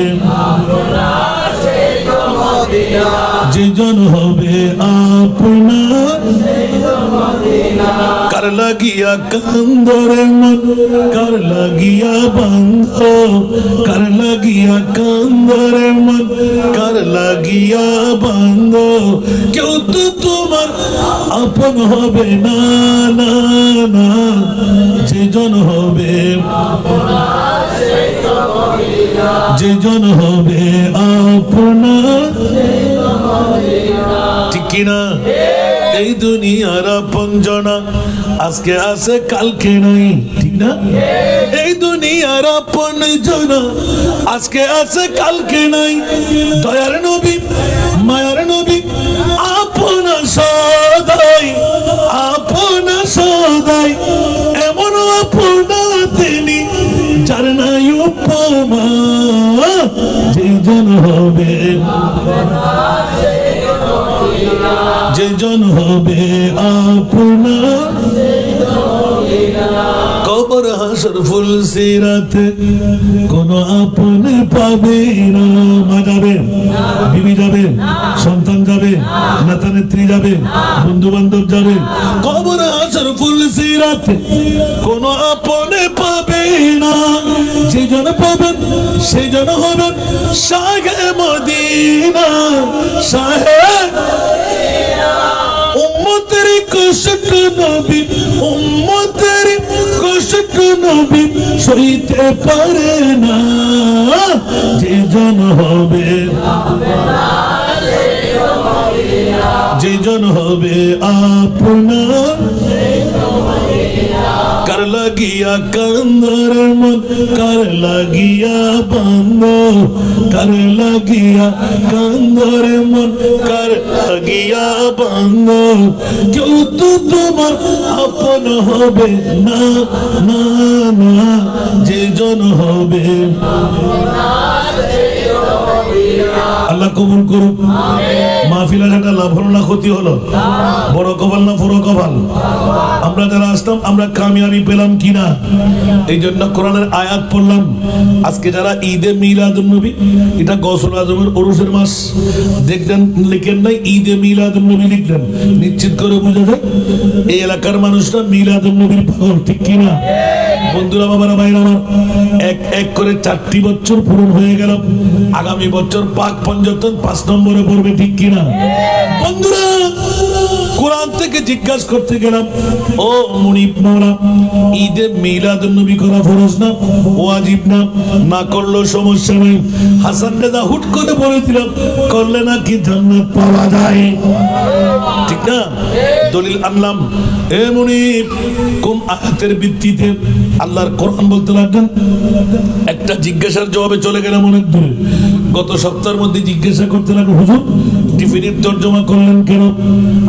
যে জন হবে আপনার কার লাগিয়া কান্দরে মন কার লাগিয়া বন্ধ কার লাগিয়া কান্দরে মন কার লাগিয়া বন্ধ কেউ তো তোমার আপন হবে না না না যে জন হবে যে জন হবে আপনার ঠিক কিনা এই দুনিয়ার আপন জনা আজকে আছে কালকে নাই ঠিক না এই দুনিয়ার আপন জনা আজকে আছে কালকে নাই দয়ার নবী মায়ার নবী আপন সদাই আপন সদাই এমন আপন তিনি যার নাই উপমা যে জন হবে যে জন হবে আপনার কবর হাসর ফুল সিরাতে কোন আপনে পাবে না মা যাবে বিবি যাবে সন্তান যাবে নেতা নেত্রী যাবে বন্ধু বান্ধব যাবে কবর হাসর ফুল সিরাতে কোন আপনে পাবে না যে জন পাবেন সেই জন হবেন শাহে মদিনা শাহে উম্মতের কষ্ট নবী উম্মতের কষ্ট নবী সইতে পারে না যে জন হবে যে জন হবে আপনার কার লাগিয়া কান্দর মন কার লাগিয়া বন্ধ কার লাগিয়া কান্দর মন কার লাগিয়া বন্ধ কেউ তো তোমার আপন হবে না না না যে জন হবে আল্লাহ কবুল করুক। মাহফিল আসাটা লাভ হলো না ক্ষতি হলো? বড় কপাল না পুরো কপাল? আমরা যারা আসলাম আমরা কামিয়াবি পেলাম কিনা? এই জন্য কোরআনের আয়াত পড়লাম। আজকে যারা ঈদে মিলাদুন নবী, এটা গসল আজমের ওরসের মাস, দেখলেন লিখেন নাই ঈদে মিলাদুন নবী লিখলেন, নিশ্চিত করে বুঝা যায় এই এলাকার মানুষরা মিলাদুন নবীর পাগল, ঠিক কিনা? বন্ধুরা, বাবারা, ভাইরা আমার, এক এক করে 4টি বছর পূরণ হয়ে গেল। আগামী বছর পাক পঞ্চতন 5 নম্বরে পড়বে, ঠিক কিনা? বন্ধুরা, কোরআন থেকে জিজ্ঞাসা করতে গেলাম, ও মুনিব মাওলা, ঈদে মিলাদুন নবী করা ফরজ না ওয়াজিব না? না করলেও সমস্যা নেই। হাসান রেজা হুট করে বলে দিলাম, করলে নাকি জান্নাত পাওয়া যায়, ঠিক না? দলিল আনলাম। এ মুনিব, কোন আয়াতের ভিত্তিতে? আল্লাহর কোরআন বলতে লাগলেন। একটা জিজ্ঞাসার জবাবে চলে গেলাম অনেক দূরে। গত সপ্তাহের মধ্যে জিজ্ঞাসা করতে লাগলো, হুজুর টিফিনের তর্জমা করলেন কেন?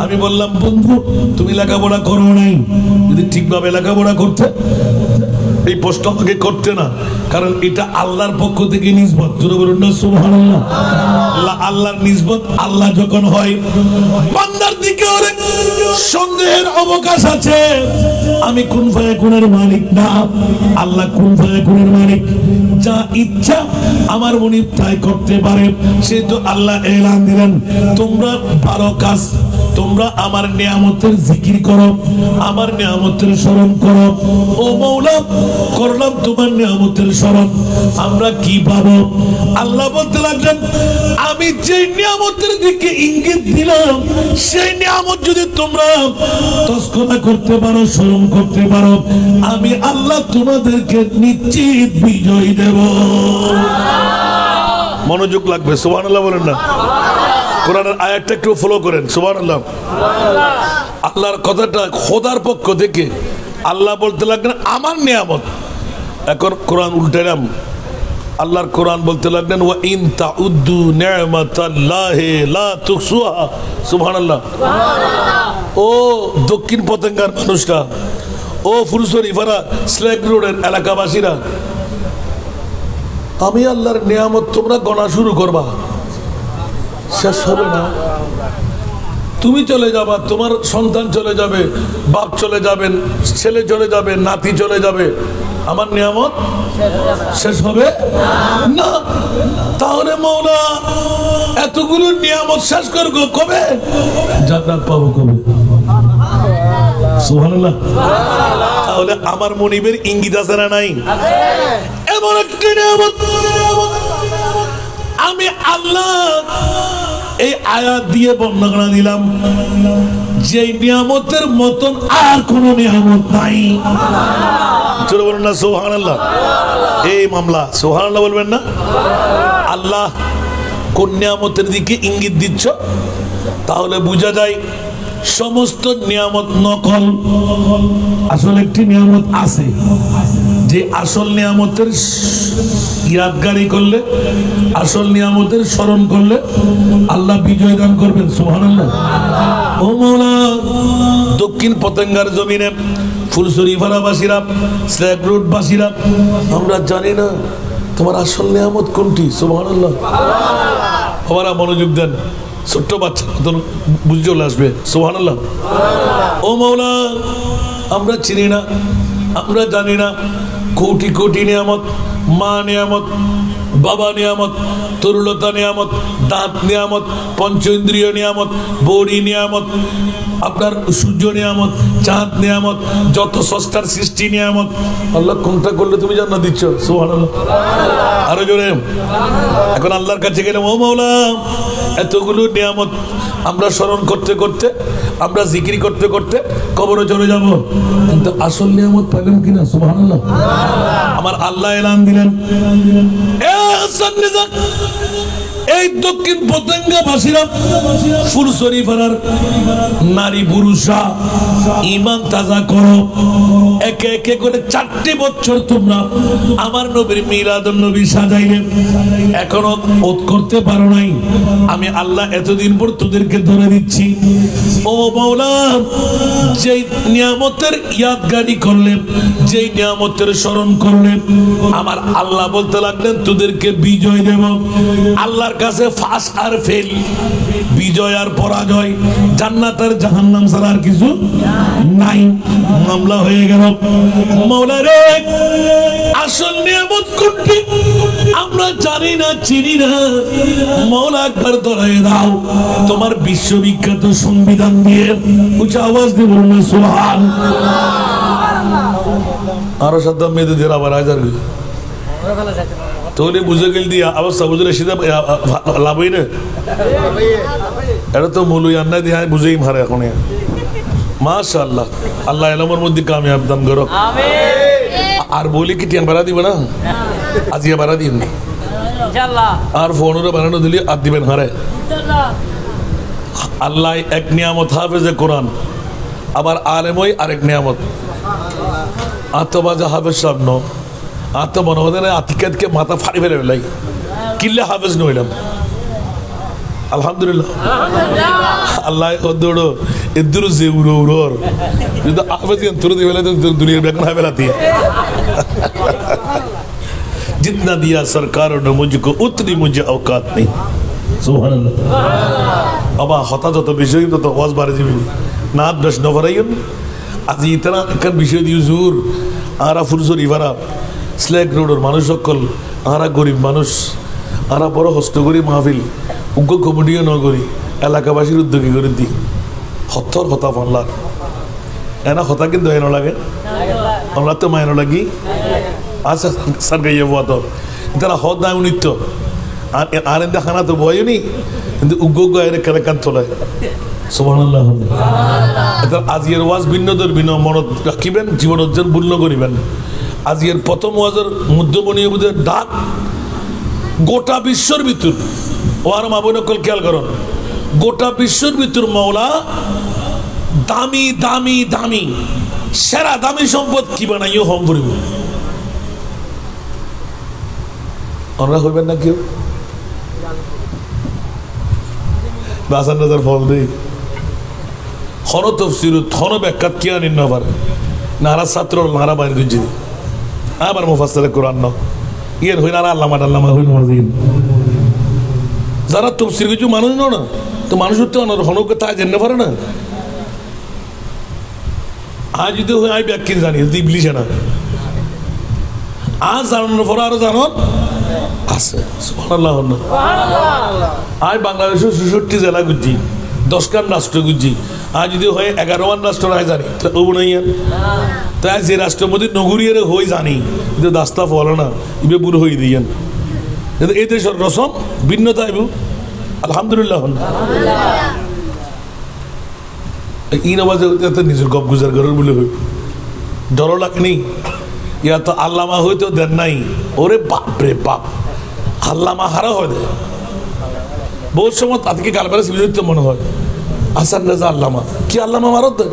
আমি বললাম, বন্ধু তুমি লেখাপড়া করো নাই, যদি ঠিকভাবে লেখাপড়া করতে এই প্রশ্ন আমাকে করতে না, কারণ এটা আল্লাহর পক্ষ থেকে নিসবত। জোরে বলুন না সুবহানাল্লাহ। আল্লাহর নিসবত আল্লাহ যখন হয়, বান্দার দিকে অনেক সন্দেহের অবকাশ আছে। আমি কুন ফায়াকুনের মালিক না, আল্লাহ কুন ফায়াকুনের মালিক। যা ইচ্ছা আমার মুনিব তাই করতে পারে। সে তো আল্লাহ এলান দিলেন, তোমরা 12 কাজ, তোমরা আমার নিয়ামতের জিকির করো, আমার নিয়ামতের স্মরণ করো। ও মওলা, করলাম তোমার নিয়ামতের স্মরণ, আমরা কি পাবো? আল্লাহ বলতে লাগলেন, আমি যে নিয়ামতের দিকে ইঙ্গিত দিলাম, সেই নিয়ামত যদি তোমরা তস্করা করতে পারো, স্মরণ করতে পারো, আমি আল্লাহ তোমাদেরকে নিশ্চিত বিজয় দেব। মনোযোগ লাগবে, সুবহানাল্লাহ বলেন না? কোরআনের আয়াতটা একটু ফলো করেন, সুবহানাল্লাহ। আল্লাহর কথাটা খোদার পক্ষ থেকে আল্লাহ বলতে লাগলেন আমার নিয়ামত। এখন কোরআন উল্টালাম, আল্লাহর কোরআন বলতে লাগলেন, ওয়া ইন তাউদ্দু নি'মাতাল্লাহি লা তুহসুহা। সুবহানাল্লাহ। ও দক্ষিণ পতেঙ্গার মানুষরা, ও ফুলসরি পাড়া স্ল্যাগ রোডের এলাকাবাসীরা, আমি আল্লাহর নিয়ামত তোমরা গণা শুরু করবা, শেষ হবে না। তুমি চলে যাবা, তোমার সন্তান চলে যাবে, বাপ চলে যাবেন, ছেলে চলে যাবে, নাতি চলে যাবে, আমার নিয়ামত শেষ হবে না। তাহলে মওলা এতগুলো নিয়ামত শেষ করবো কবে? জান্নাত পাবো কবে? সুবহানাল্লাহ। তাহলে আমার মুনিবের ইঙ্গিত আছে না নাই? এমন একটা নিয়ামত আমি আল্লাহ এই আয়াত দিয়ে বর্ণনা দিলাম, যে নিয়ামতের মতন আর কোন নিয়ামত নাই। চলো বলুন না সুবহানাল্লাহ। এই মামলা সুবহানাল্লাহ বলবেন না? আল্লাহ কোন নিয়ামতের দিকে ইঙ্গিত দিচ্ছ? তাহলে বোঝা যায় সমস্ত নিয়ামত নকল। আসলে একটি নিয়ামত আছে, যে আসল নিয়ামতের ইয়াদগারি করলে, আসল নিয়ামতের স্মরণ করলে আল্লাহ বিজয় দান করবেন। সুবহানাল্লাহ। ও মওলা, দক্ষিণ পতেঙ্গার জমিনে ফুলসরি পাড়াবাসীরা, স্ল্যাগ রোড বাসীরা, আমরা জানি না তোমার আসল নিয়ামত কোনটি। সুবহানাল্লাহ। আমরা মনোযোগ দেন, ছোট্ট বাচ্চা মতন বুঝে চলে আসবে। সুবহানাল্লাহ। ও মওলা, আমরা চিনি না, আমরা জানি না কোটি কোটি নিয়ামত, মা নিয়ামত, বাবা নিয়ামত, তরুলতা নিয়ামত, দাঁত নিয়ামত, পঞ্চ ইন্দ্রিয় নিয়ামত, বডি নিয়ামত, আপনার সূর্য নিয়ামত, চাঁদ নিয়ামত, যত সস্তার সৃষ্টি নিয়ামত। আল্লাহ কোনটা করলে তুমি জান্নাত দিচ্ছ? সুবহানাল্লাহ। আরো জোরে। এখন আল্লাহর কাছে গেলাম, ও মাওলা এতগুলো নিয়ামত আমরা স্মরণ করতে করতে, আমরা জিকির করতে করতে কবরে চলে যাব, কিন্তু আসল নিয়ামত পাইলাম কিনা? সুবহানাল্লাহ। আমার আল্লাহ এলান দিলেন, এই দক্ষিণ পতেঙ্গাবাসীরা ফুলছড়ি পাড়ার নারী পুরুষরা ঈমান তাজা করো, একে একে করে 4টি বছর তোমরা আমার নবীর মিলাদুন নবী সাজাইলে, এখনো ওত করতে পারো নাই। আমি আল্লাহ এতদিন পর তোদেরকে ধরে দিচ্ছি। ও মাওলা, যেই নিয়ামতের ইয়াদগারি করলেন, যেই নিয়ামতের স্মরণ করলেন, আমার আল্লাহ বলতে লাগলেন তোদেরকে বিজয় দেব। আল্লাহর কাছে ফাঁস আর ফেল, বিজয় আর পরাজয়, জান্নাত আর জাহান্নাম ছাড়া আর কিছু নাই। মামলা হয়ে গেল। মাওলা রে, আসল নিয়ামত কোনটি আমরা জানি না, চিনি না। মাওলা একবার ধরাই দাও তোমার বিশ্ববিখ্যাত সংবিধান দিয়ে। উঁচা আওয়াজ দিয়ে বলুন সুবহানাল্লাহ। আরো সাদ্দাম মেয়েদের আবার হাজার তোলে বুঝে গেল দিয়া অবস্থা বুঝলে সিধা লাভই না। এটা তো মূল আন্না দিয়ে বুঝেই মারে এখন। মাশাআল্লাহ, আল্লাহ এলমের মধ্যে কামিয়াব দাম করো। আর বলি কি টিয়ান বাড়া দিবে না, আজিয়া বাড়া দিন আর ফোনও বানানো দিলে আর দিবেন হারে। আল্লাহ এক নিয়ামত হাফেজে কোরআন, আবার আলেমই আরেক নিয়ামত। আত্মবাজা হাফেজ সামন আত্ম মনে হতে না আতিকাতকে মাথা ফাড়ি ফেলে ফেলাই কিল্লে হাফেজ নইলাম। আলহামদুলিল্লাহ, আল্লাহ দৌড়ো এদুর যে উড়ো উড়োর যদি হাফেজ তুলে দিয়ে ফেলে দুনিয়ার বেকন হাফে লাতি। जितना दिया सरकार ने मुझको उतनी मुझे औकात नहीं। सुभान अल्लाह। अब हता तो विषय तो आवाज बारे जी ना दस नवरायन आज इतना कर विषय दी हुजूर आरा फुलसरी वाला स्लैग रोड और मानुष सकल आरा गरीब मानुष आरा बड़ो हस्त करी महफिल उग्र कमिटिও নগরী এলাকাবাসীর উদ্যোগী করে দি হতর হতা ফানলা এনা হতা কিন্তু এনো লাগে আমরা তো মায়নো লাগি আচ্ছা স্যার গাইয়ে তো তারা হদ নাই উনিত আর আরেন্দা খানা তো বয়নি কিন্তু উগ্র এর কান তোলায়। সুবহানাল্লাহ। এটা আজিয়ের ওয়াজ ভিন্নদের ভিন্ন মনত রাখিবেন, জীবন অর্জন পূর্ণ করিবেন। আজিয়ের প্রথম ওয়াজের মধ্যমণীয় বুঝে ডাক গোটা বিশ্বর ভিতর ও আর মা বোন কল খেয়াল করুন, গোটা বিশ্বর ভিতর মাওলা দামি দামি দামি সেরা দামি সম্পদ কি বানাইও হম করিব। আমরা হইবেন না কেউ বাসান নজর ফল দেই হন তফসির হন ব্যাখ্যাত কি আনিন না পারে নারা ছাত্র নারা বাইর গুজি আবার মুফাসসিরে কোরআন ন ইয়ের হই না আল্লামা আল্লামা হই মজিদ যারা তফসির কিছু মানুষ না তো মানুষ তো হনকে তা জেনে পারে না। আজ যদি হই আই ব্যাখ্যা জানি যদি ইবলিশ না আজ জানানোর পর আরো জানো আছে। সুবহানাল্লাহ। আজ বাংলাদেশের ৬৬ জেলা গুজি 10খান রাষ্ট্র গুজি আজ যদি হয় 11মান রাষ্ট্র রায় জানি তো ও নাই তাই যে রাষ্ট্রের মধ্যে নগরীয় হই জানি কিন্তু দাস্তা ফল না ইবে বুড়ো হয়ে দিয়েন এই দেশের রসম ভিন্নতা ইবু আলহামদুলিল্লাহ। ইন আওয়াজে নিজের গপ গুজার করার বলে হই ডর লাগনি ইয়া তো আল্লামা হইতো দেন নাই ওরে বাপ রে বাপ আল্লামা হারা হয় দে বহুত সময় তাদেরকে গালবারে সিবিদিত মনে হয় আসান রাজা আল্লামা কি আল্লামা মারত দেন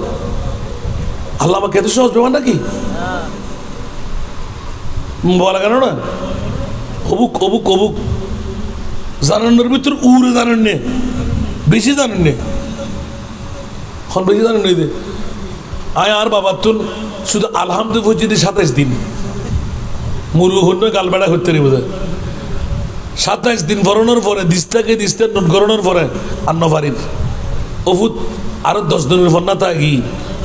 আল্লামা কেত সহজ ব্যাপার নাকি বলা কেন না অবুক অবুক অবুক জানানোর ভিতর উড়ে জানেন নে বেশি জানেন নে এখন বেশি জানেন নেই দে আয় আর বাবা তুন শুধু আলহামদুলিল্লাহ যদি 27 দিন মুরু হন্য গালবাড়া করতে রে বোধ 27 দিন ভরণের পরে দিস্তাকে দিস্তার নোট গরণের পরে আর নফারির ওফুত আরো 10 দিনের পর না থাকি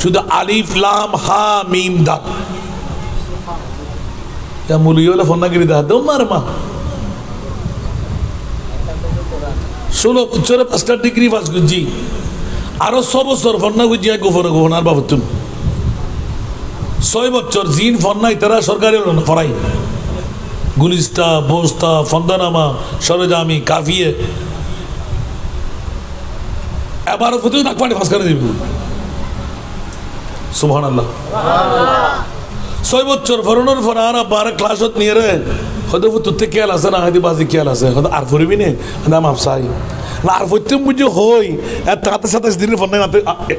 শুধু আলিফ লাম হা মিম দাল মুরগি হলে ফোন না করি দেখা দেও মার মা 16 বছরে 5টা ডিগ্রি পাস করছি আরো 6 বছর ফোন না করছি গোফরে গোফনার বাবতুন 6 বছর জিন ফোন নাই তারা সরকারি ফরাই গুলিস্তা বোস্তা ফন্দনামা সরজামি কাফিয়ে এবার প্রতি নাক পানি ফাঁস করে দিব। সুবহানাল্লাহ। 6 বছর ফরনের পর আর 12 ক্লাসত নিয়ে রে হয়তো তোর খেয়াল আছে না হয়তো বাজি খেয়াল আছে হয়তো আর ফুরবি নে নাম আপসাই না আর ফুরতে বুঝে হই তাতে 27 দিনের পর না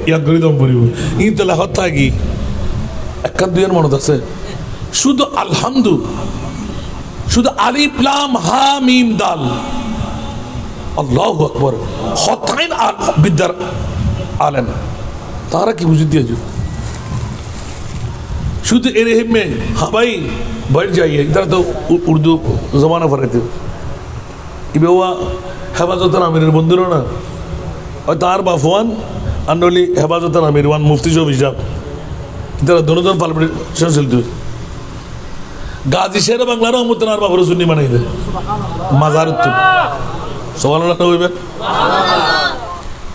ইয়াদ করে দম পড়িব কিন্তু লেখত থাকি একখান দুইয়ের মনত আছে শুধু আলহামদু শুধু আলিফ লাম হা মিম দাল আল্লাহু আকবার হতাইন বিদ্যার আলেম তারা কি বুঝে দিয়েছ শুধু এর হিমে हाँ भाई बैठ जाइए इधर तो उर्दू जमाना पर रहते इबे हुआ হেফাজতের আমিরের বন্ধুরা না और तार बाफवान अंडोली হেফাজতের আমির ওয়ান মুফতি শফি সাহেব इधर दोनों पार्लिमेंट चलते गाजी शेर बांग्ला रहमतुल्लाह बाबर सुन्नी बनाई दे मजार तो सुभान अल्लाह नबी में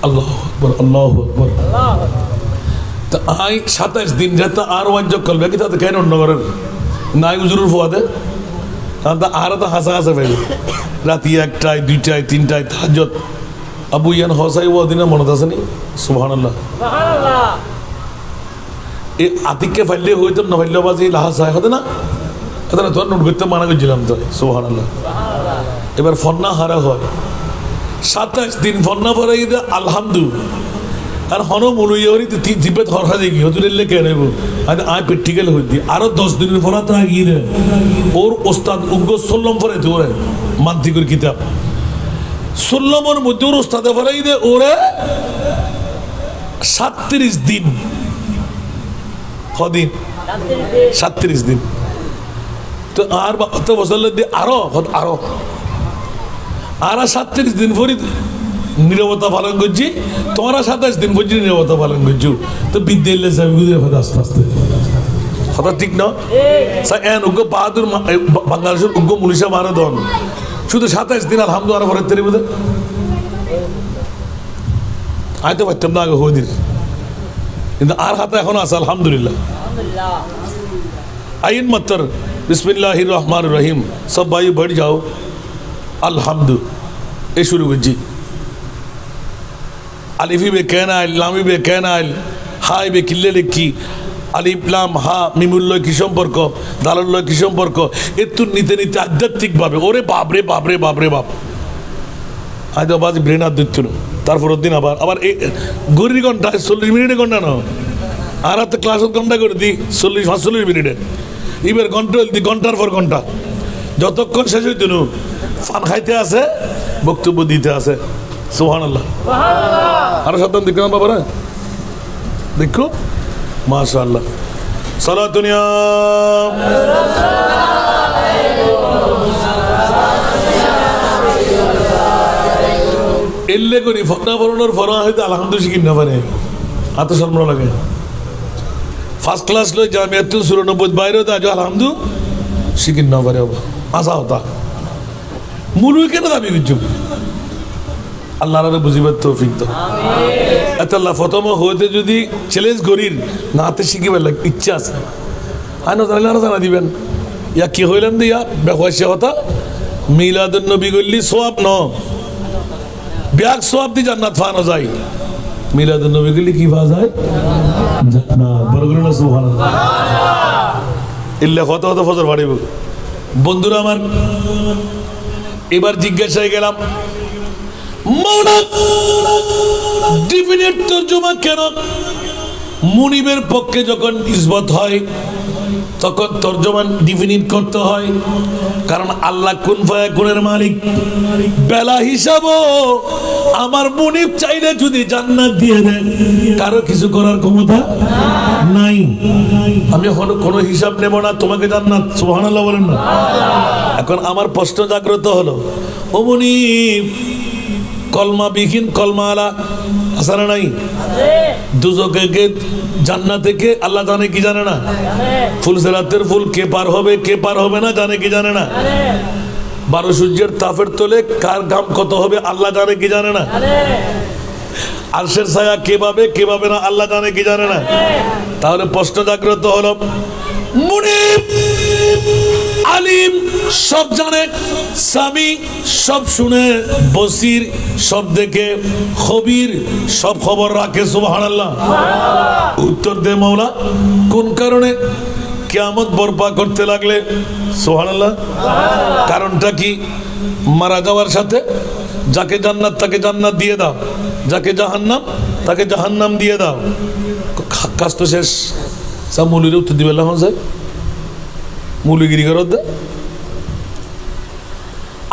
अल्लाहु अकबर अल्लाहु अकबर तो आई 27 दिन जाता आर वन जो कल बैठी था तो कहने उन्होंने करें नाई उजरूर फुआ दे हाँ तो आरा तो हंसा हंसा बैठे राती एक टाइ दो टाइ तीन टाइ ताजत अबू यान हौसाई वो दिन मनो था सनी सुभान अल्लाह ये आतिक के फैले हुए तो नवैल्य बाजी लाहा साय होते ना अतः तो नोट करते माना को जिलाम तो सुभान अल्लाह एक बार फन्ना हारा हुआ 27 दिन फन्ना पर आई तो अल्हम्दु और हनो मुलुई और ये तीन जिब्बत हर खाते की होते ले कहने को आज आय प्रैक्टिकल होती है आरो 10 दिन फला तो आगे ही और उस्ताद उनको सोल्लम पर है तो है मानती कर किताब सोल्लम और मुद्दूर उस्ताद पर आई दे और 37 दिन दिन 37 दिन तो आर तो वसल दे आरो आरो आरा 37 दिन फरी নীরবতা পালন করছি তোমরা 27 দিন পর্যন্ত নীরবতা পালন করছো তো বিদ্যালয়ে যাবে বুঝে কথা আস্তে আস্তে কথা ঠিক না এন উগ্র বাহাদুর বাংলাদেশের উগ্র মুলিশা মারাদন শুধু 27 দিন আলহামদুলিল্লাহ পরে তেরি বুঝে আয় তো পারতাম না আগে হদির কিন্তু আর হাতে এখন আছে আলহামদুলিল্লাহ আইন মাত্র বিসমিল্লাহির রহমানির রহিম সব ভাই बैठ जाओ আলহামদু এই শুরু করছি আলিফি বে कहना है लामी बे कहना है हाय बे किल्ले लिखी আলিফ লাম হা মিমুল্লয় কি সম্পর্ক দালুল্লয় কি সম্পর্ক এত নিতে নিতে আধ্যাত্মিকভাবে ওরে বাপ রে বাপ রে বাপ রে বাপ আজ বাজ ব্রেন আর দিচ্ছ তারপর দিন আবার আবার এই গড়ি ঘন্টা 40 মিনিটে ঘন্টা না আর তো ক্লাস ঘন্টা করে দিই 40-45 মিনিটে এবার কন্ট্রোল দি ঘন্টার পর ঘন্টা যতক্ষণ শেষ হইতো না ফান খাইতে আছে বক্তব্য দিতে আছে সুবহানাল্লাহ আর শব্দ দেখলাম বাবারা দেখো মাশাআল্লাহ সালাতুনিয়া এল্লে করি ফনা বরণর ফরা হইতে আলহামদুলিল্লাহ শিখিন না পারে আত্মসম্মান লাগে ফার্স্ট ক্লাস লই জামিয়াতুল 94 বাইরে তো আজ আলহামদুলিল্লাহ শিখিন না পারে আশা হতা মুলুই কেন দাবি করছো আল্লাহর বুঝিবার তৌফিক দাও আমিন আল্লাহ ফতমা হইতে যদি চ্যালেঞ্জ করির নাতে শিখিবার লাগ ইচ্ছা আছে আনো আল্লাহর জানা দিবেন ইয়া কি হইলাম দিয়া বেখওয়াশে হতা মিলাদুন নবী গল্লি সওয়াব ন ব্যাগ সওয়াব দি জান্নাত ফানো যায় মিলাদুন নবী গল্লি কি পাওয়া যায় জান্নাত বরগুনা সুবহানাল্লাহ ইল্লা কত কত ফজর বাড়িব বন্ধুরা আমার এবার জিজ্ঞাসায় গেলাম মৌলা ডিফিনিট তরজমা কেন মুনিবের পক্ষে যখন নিসবত হয় তখন তরজমা ডিফিনিট করতে হয় কারণ আল্লাহ কুন ফায়াকুনের মালিক বেলা হিসাবও আমার মুনিব চাইলে যদি জান্নাত দিয়ে দেয় কারো কিছু করার ক্ষমতা নাই আমি কোনো হিসাব নেব না তোমাকে জান্নাত সুবহানাল্লাহ বলেন না এখন আমার প্রশ্ন জাগ্রত হলো ও মুনিব কলমা বিহীন কলমা আলা আসারা নাই দুজকে জান্নাতে কে আল্লাহ জানে কি জানে না ফুল সেরাতের ফুল কে পার হবে না জানে কি জানে না 12 সূর্যের তাপের তলে কার গাম কত হবে আল্লাহ জানে কি জানে না আরশের ছায়া কে পাবে না আল্লাহ জানে কি জানে না তাহলে প্রশ্ন জাগ্রত হলো মুনিব আলিম সব জানে সামি সব শুনে বসির সব দেখে খবির সব খবর রাখে সুবহানাল্লাহ উত্তর দে মাওলা কোন কারণে কিয়ামত বরপা করতে লাগলে সুবহানাল্লাহ। কারণটা কি? মারা যাওয়ার সাথে যাকে জান্নাত তাকে জান্নাত দিয়ে দাও, যাকে জাহান্নাম তাকে জাহান্নাম দিয়ে দাও। কাজ তো শেষ। সব মৌলির উত্তর দিবে আল্লাহ সাহেব, মৌলিগিরি করত দে।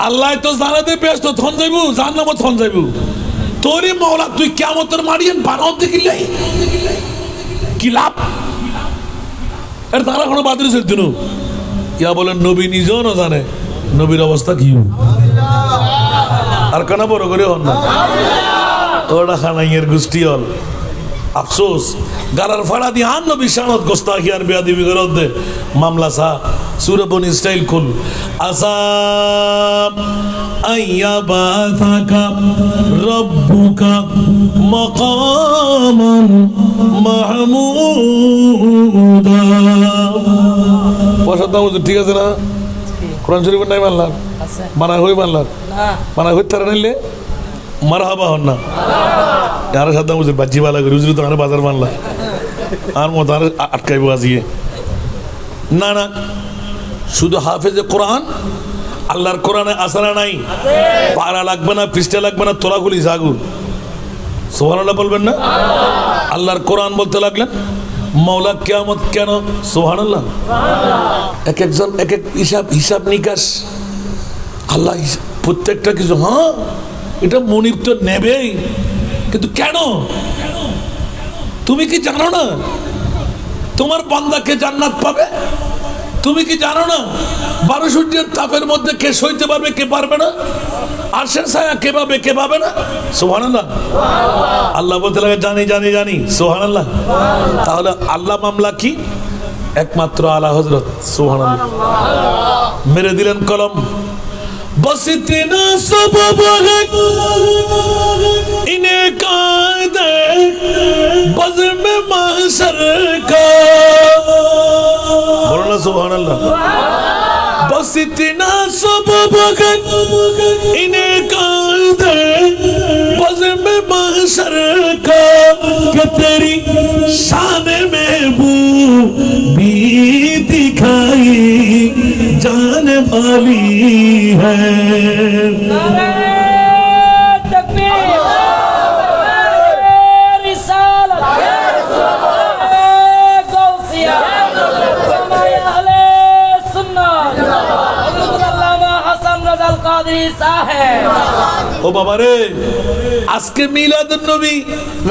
আল্লাহ তো জানাতে ব্যস্ত, থন যাইব জাহান্নামত থন যাইব। তোরে মওলা তুই কিয়ামতের মারিয়েন বানাও দেখিলে কি লাভ? এর তারা কোনো বাতিল চলতো। ইয়া বলেন নবী নিজেও না জানে নবীর অবস্থা কি। আর কেন বড় করে হন না ওটা খানাইয়ের গোষ্ঠী হল। আফসোস গালার ফাড়া দিয়ে আন নবী শানত গোস্তাখি আর বেয়াদবি করত দে মামলা সা সূরা বনী ইসরাইল কুল আসাম আইয়া বাসাকা রব্বুকা মাকামান মাহমুদা। পয়সা দাম ঠিক আছে না? কোরআন শরীফ নাই মানলাম, মানা হই মানলাম, মানা হই তারা নাইলে মারহাবা হন না। আর সাদা বুঝে বাজি বালা করে উজরি তো আর বাজার মানলা আর মত আর আটকাইব আজিয়ে না। না, শুধু হাফেজে কোরআন আল্লাহর কোরআনে আসারা নাই, পারা লাগবে না, পৃষ্ঠা লাগবে না, তোরা গুলি জাগু সুবহানাল্লাহ বলবেন না? আল্লাহর কোরআন বলতে লাগলেন মওলা কিয়ামত কেন? সুবহানাল্লাহ। এক একজন এক এক হিসাব নিকাশ আল্লাহ প্রত্যেকটা কিছু। হ্যাঁ এটা মনিব তো নেবেই, কিন্তু কেন? তুমি কি জানো না তোমার বান্দাকে জান্নাত পাবে? তুমি কি জানো না 12 সূর্যের তাপের মধ্যে কে সইতে পারবে কে পারবে না? আরশের ছায়া কে পাবে কে পাবে না? সুবহানাল্লাহ। আল্লাহ বলতে লাগে জানি জানি জানি। সুবহানাল্লাহ। তাহলে আল্লাহ মামলা কি? একমাত্র আলা হযরত। সুবহানাল্লাহ। মেরে দিলেন কলম। बस इतना सबब है इन्हें कायदे बज़्म महशर का। बोलो ना सुभान अल्लाह। बस इतना सबब है इन्हें कायदे बज़्म महशर का कि तेरी शान में वो भी दिखाई जाने वाली है। ও বাবা রে, আজকে মিলাদুন নবী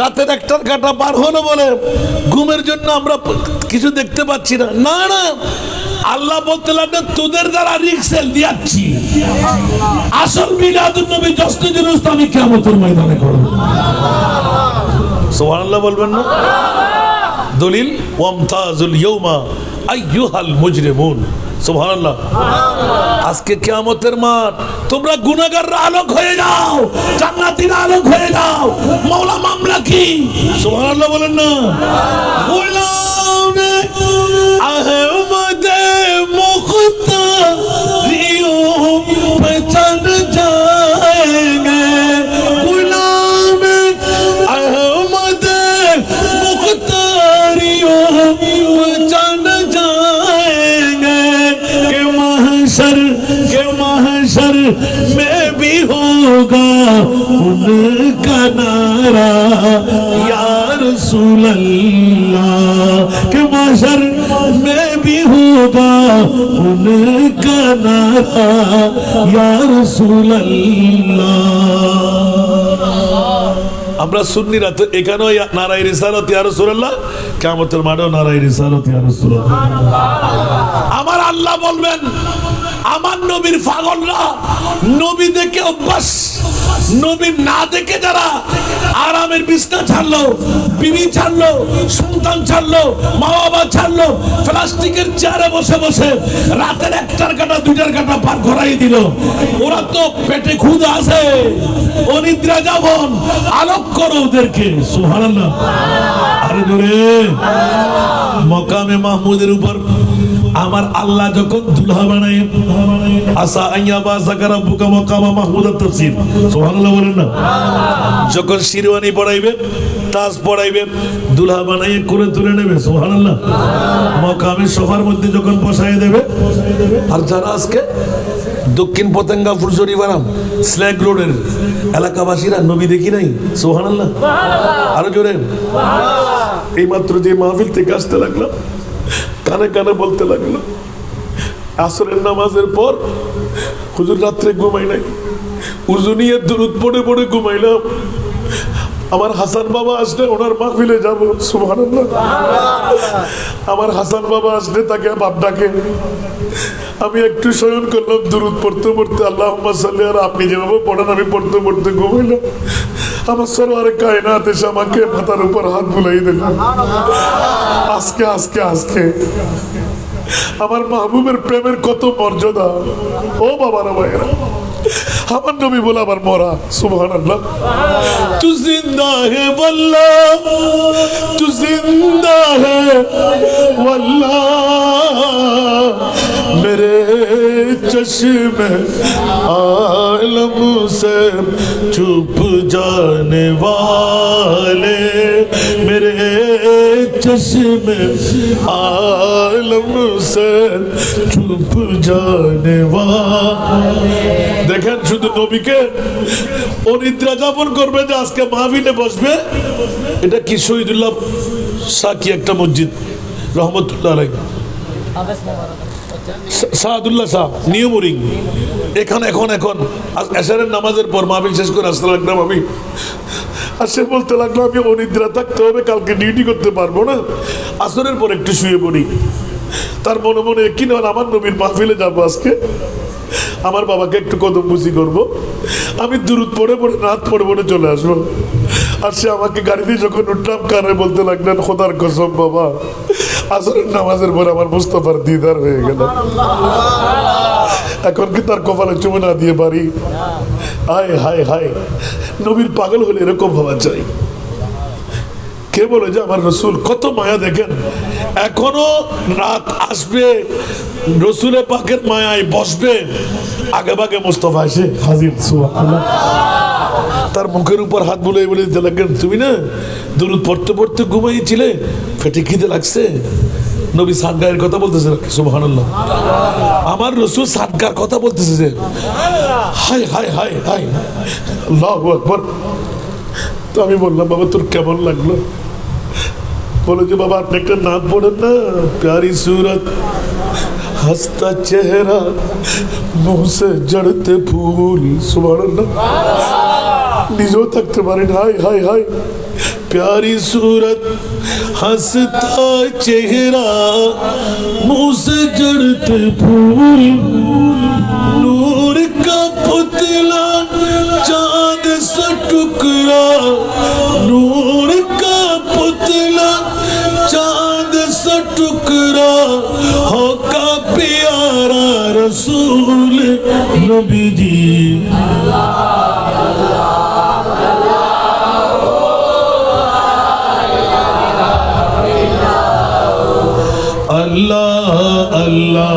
রাতের একটার কাটা পার হলো বলে ঘুমের জন্য আমরা কিছু দেখতে পাচ্ছি না। না না, আল্লাহ বলতে লাগলেন তোদের দ্বারা রিক্সেল দিয়াচ্ছি। আসল মিলাদুন নবী জশ্ন জুলুস আমি কিয়ামতের ময়দানে করব। সুবহানাল্লাহ বলবেন না? দলিল ওয়ামতাজুল ইয়াউমা আইয়ুহাল মুজরিমুন। সুবহানাল্লাহ। আজকে কিয়ামতের মাঠ, তোমরা গুনাহগাররা আলোক হয়ে যাও, জান্নাতীরা আলোক হয়ে যাও। মাওলা মামলা কি? সুবহানাল্লাহ বলেন না? গোলামে আহমদে মুখতারিও পহচান जाएंगे। গোলামে আহমদে মুখতারিও পহচান जाएंगे कि महशर में भी होगा उनका नारा या रसूल अल्लाह। कि महशर में भी होगा उनका नारा या रसूल अल्लाह। আমরা সুন্নিরা তো এখানেও নারায়ে রিসালাত ইয়া রাসূলুল্লাহ, কিয়ামতের মাঠেও নারায়ে রিসালাত ইয়া রাসূলুল্লাহ। আমার আল্লাহ বলবেন আমার নবীর পাগলরা নবী দেখে অভ্যাস, নবী না দেখে যারা আরামের বিছনা ছাড়লো, বিবি ছাড়লো, সন্তান ছাড়লো, মা বাবা ছাড়লো, প্লাস্টিকের চেয়ারে বসে বসে রাতের একটার কাটা দুইটার কাটা পার করাই দিল। ওরা তো পেটে ক্ষুধা আছে, অনিদ্রা যাবন, আলোক করো ওদেরকে। সুবহানাল্লাহ। আরে জোরে। মকামে মাহমুদের উপর আমার আল্লাহ যখন দুলহা বানায়, আসা আইয়া বাসাকা রাব্বুকা মাকামা মাহমুদাত তাফসীর। সুবহানাল্লাহ বলেন না? যখন শিরওয়ানি পড়াইবে তাজ পড়াইবেন, দুলহা বানাইয়ে করে তুলে নেবে, সুবহানাল্লাহ। মকামে সবার মধ্যে যখন বসাই দেবে। আর যারা আজকে দক্ষিণ পতেঙ্গা ফুলসরি বানাম স্ল্যাগ রোডের এলাকাবাসীরা নবী দেখি নাই, সুবহানাল্লাহ, আরো জোরে। এই মাত্র যে মাহফিল থেকে আসতে লাগলাম, কানে কানে বলতে লাগলো, আসরের নামাজের পর হুজুর রাত্রে ঘুমাই নাই, উযু নিয়ে দুরূদ পড়ে পড়ে ঘুমাইলাম। আমার হাসান বাবা আসলে ওনার মাহফিলে যাব, সুবহানাল্লাহ। আমার হাসান বাবা আসলে তাকে বাপ ডাকে। আমি একটু শয়ন করলাম, দুরূদ পড়তে পড়তে আল্লাহুম্মা সাল্লি আলা, আপনি যেভাবে পড়েন আমি পড়তে পড়তে ঘুমাইলাম। আমার সরওয়ারে কায়নাত এসে আমাকে মাথার উপর হাত বুলাই দিল। আজকে আজকে আজকে আমার মাহবুবের প্রেমের কত মর্যাদা, ও বাবারা ভাইয়েরা। আমার নবী বলে আবার মরা, সুবহানাল্লাহ। তু জিন্দা হে ওয়াল্লাহ, তু জিন্দা হে ওয়াল্লাহ, मेरे चश्मे आलम से छुप जाने वाले, मेरे चश्मे आलम से छुप जाने वाले। দেখেন শুধু নবীকে ও নিদ্রা যাপন করবে যে আজকে মাহফিলে বসবে। এটা কি শহীদুল্লাহ সাকি একটা মসজিদ রহমতুল্লাহ আলাইহি, সাদুল্লাহ শাহ নিয়মরিং। এখানে এখন এশারের নামাজের পর মাহফিল শেষ করে আসতে লাগলাম আমি। আর সে বলতে লাগলো আমি অনিদ্রা থাকতে হবে, কালকে ডিউটি করতে পারবো না, আসরের পর একটু শুয়ে পড়ি। তার মনে মনে কি না আমার নবীর মাহফিলে যাবো আজকে, আমার বাবাকে একটু কদম বুঝি করবো, আমি দুরূদ পড়ে পড়ে রাত পড়ে পড়ে চলে আসবো। আর সে আমাকে গাড়িতে যখন উঠলাম কানে বলতে লাগলেন, খোদার কসম বাবা, আসরের নামাজের পর আমার মুস্তাফার দিদার হয়ে গেল। এখন কি তার কপালে চুমে না দিয়ে পারি? হায় হায় হায়, নবীর পাগল হলে এরকম হওয়া চাই। কে বলে যে আমার রসুল কত মায়া, দেখেন এখনো রাত আসবে, রসুলের পাকের মায়ায় বসবে, আগে ভাগে মুস্তাফা এসে হাজির, সুবহানাল্লাহ। তার মুখের উপর হাত বুলিয়ে বলে দিতে লাগলেন, তুমি না দুরূদ পড়তে পড়তে ঘুমাইছিলে, পেটে খিদে লাগছে। নবী সাদগায়ের কথা বলতেছে, সুবহানাল্লাহ। আমার রসুল সাদগার কথা বলতেছে যে হায় হায় হায় হায়, আল্লাহু আকবার। তো আমি বললাম, বাবা তোর কেমন লাগলো? বলে যে বাবা আপনি একটা নাম পড়েন না, প্যারি সুরত हंसता चेहरा मुंह से जड़ते फूल, सुभानअल्लाह। নিজেও থাকতে পারেন, হাই হাই হাই, प्यारी सूरत हंसता चेहरा मुंह से जड़ते फूल, नूर का पुतला चांद सा टुकड़ा, नूर का पुतला चांद सा टुकड़ा, हो का प्यारा रसूल नबी जी। अल्लाह अल्लाह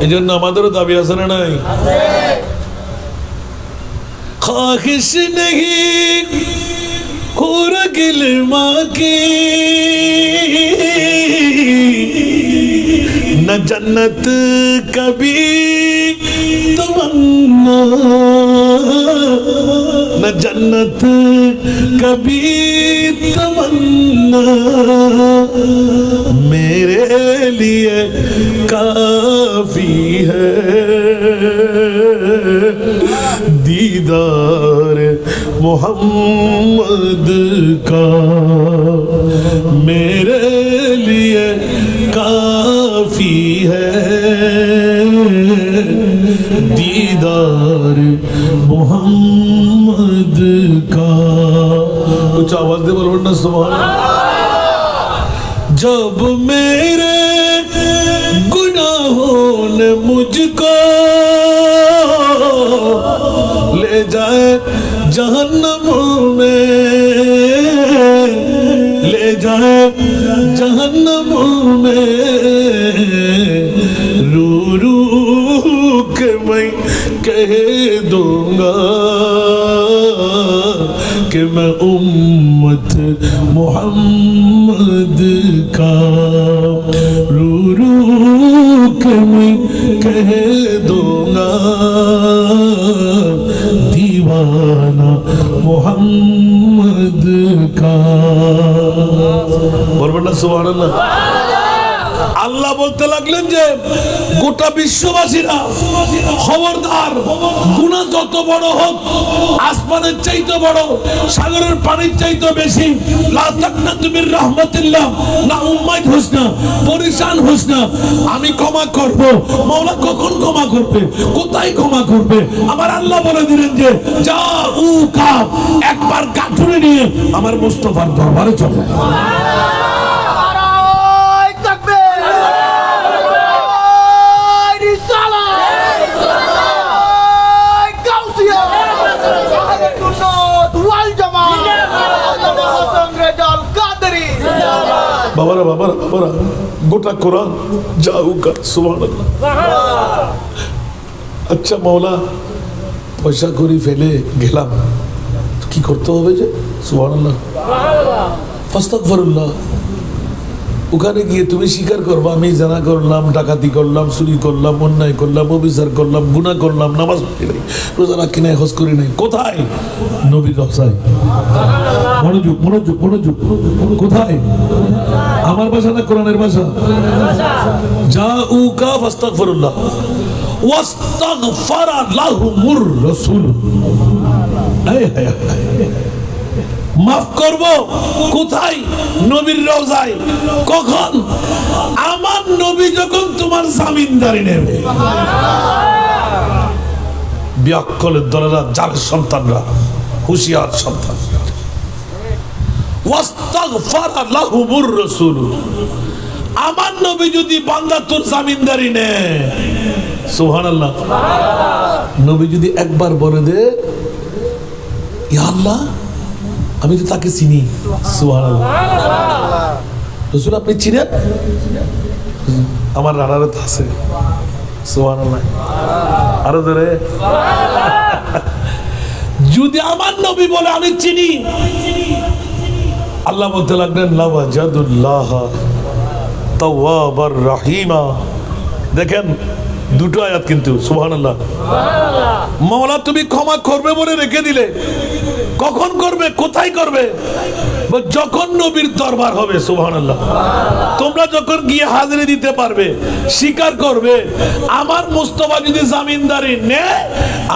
এই জন্য আমাদেরও দাবি আছে না নাই? ख्वाहिश नहीं और गिलमा की, न जन्नत कभी तमन्ना, न जन्नत कभी तमन्ना, मेरे लिए काफी है दीदार मोहम्मद का, मेरे लिए काफी है दीदार मोहम्मद का। कुछ आवाज दे बोलो ना, सुभान अल्लाह। जब मेरे गुनाहों ने मुझको ले जाए जहन्नम में, ले जाए जहन्नम में, रू रू के मैं कह दूंगा कि मैं उम्मत मोहम्मद का रू रू के मैं कह दूंगा दीवाना मोहम्मद का। बोलবেন না সুবহানাল্লাহ। আল্লাহ বলতে লাগলেন যে গোটা বিশ্ববাসীরা খবরদার, গুনাহ যত বড় হোক, আসমানের চাইতে বড়, সাগরের পানির চাইতে বেশি, লা তাকনাতু মির রাহমাতিল্লাহ, না উম্মাত হোস না, পরিশান হোস না, আমি ক্ষমা করব। মাওলা কখন ক্ষমা করবে, কোথায় ক্ষমা করবে? আমার আল্লাহ বলে দিলেন যে যা উ কা, একবার কাঠুরে নিয়ে আমার মুস্তাফার দরবারে চলে। বাবারা বাবারা বাবারা, গোটা কোরআন যাউকা সুবহানাল্লাহ। আচ্ছা মাওলা, পয়সা করি ফেলে গেলাম, কি করতে হবে যে? সুবহানাল্লাহ, ফাস্তাগফিরুল্লাহ। ওখানে গিয়ে তুমি স্বীকার করবা আমি জানা করলাম, ডাকাতি করলাম, চুরি করলাম, অন্যায় করলাম, অবিচার করলাম, গুনাহ করলাম, নামাজ পড়ি নাই, রোজা রাখি নাই, হজ করি নাই। কোথায়? নবীর রওজায়। মনোযোগ মনোযোগ মনোযোগ। কোথায়? আমার ভাষা না কোরআনের ভাষা? জাউকা ফাস্তাগফিরুল্লাহ ওয়াস্তাগফারা লাহুমুর রাসূল। মাফ করব কোথায়? নবীর রওজায়। কখন? আমার নবী যখন তোমার জামিনদারি নেবে। বিয়াক্কলের দলেরা, যার সন্তানরা, হুঁশিয়ার সন্তান। ওয়াস্তাগফারা লাহুমুর রাসূল। আমার নবী যদি বান্দা তোর জামিনদারি নেয়, সুবহানাল্লাহ, নবী যদি একবার বলে দে ইয়া আল্লাহ আমি তো তাকে চিনি, সুবহানাল্লাহ, রাসূল আপনি চিনেন? আমার রানারে তো আছে, সুবহানাল্লাহ, আরো ধরে। যদি আমার নবী বলে আমি চিনি, আল্লাহ বলতে লাগলেন লাওয়াজাদুল্লাহ তাওয়াবার রাহিমা। দেখেন দুটো আয়াত কিন্তু, সুবহানাল্লাহ। মাওলা তুমি ক্ষমা করবে বলে রেখে দিলে, কখন করবে, কোথায় করবে? যখন নবীর দরবার হবে, সুবহানাল্লাহ। তোমরা যখন গিয়ে হাজিরি দিতে পারবে, স্বীকার করবে আমার মুস্তাফা যদি জামিনদারি নেয়,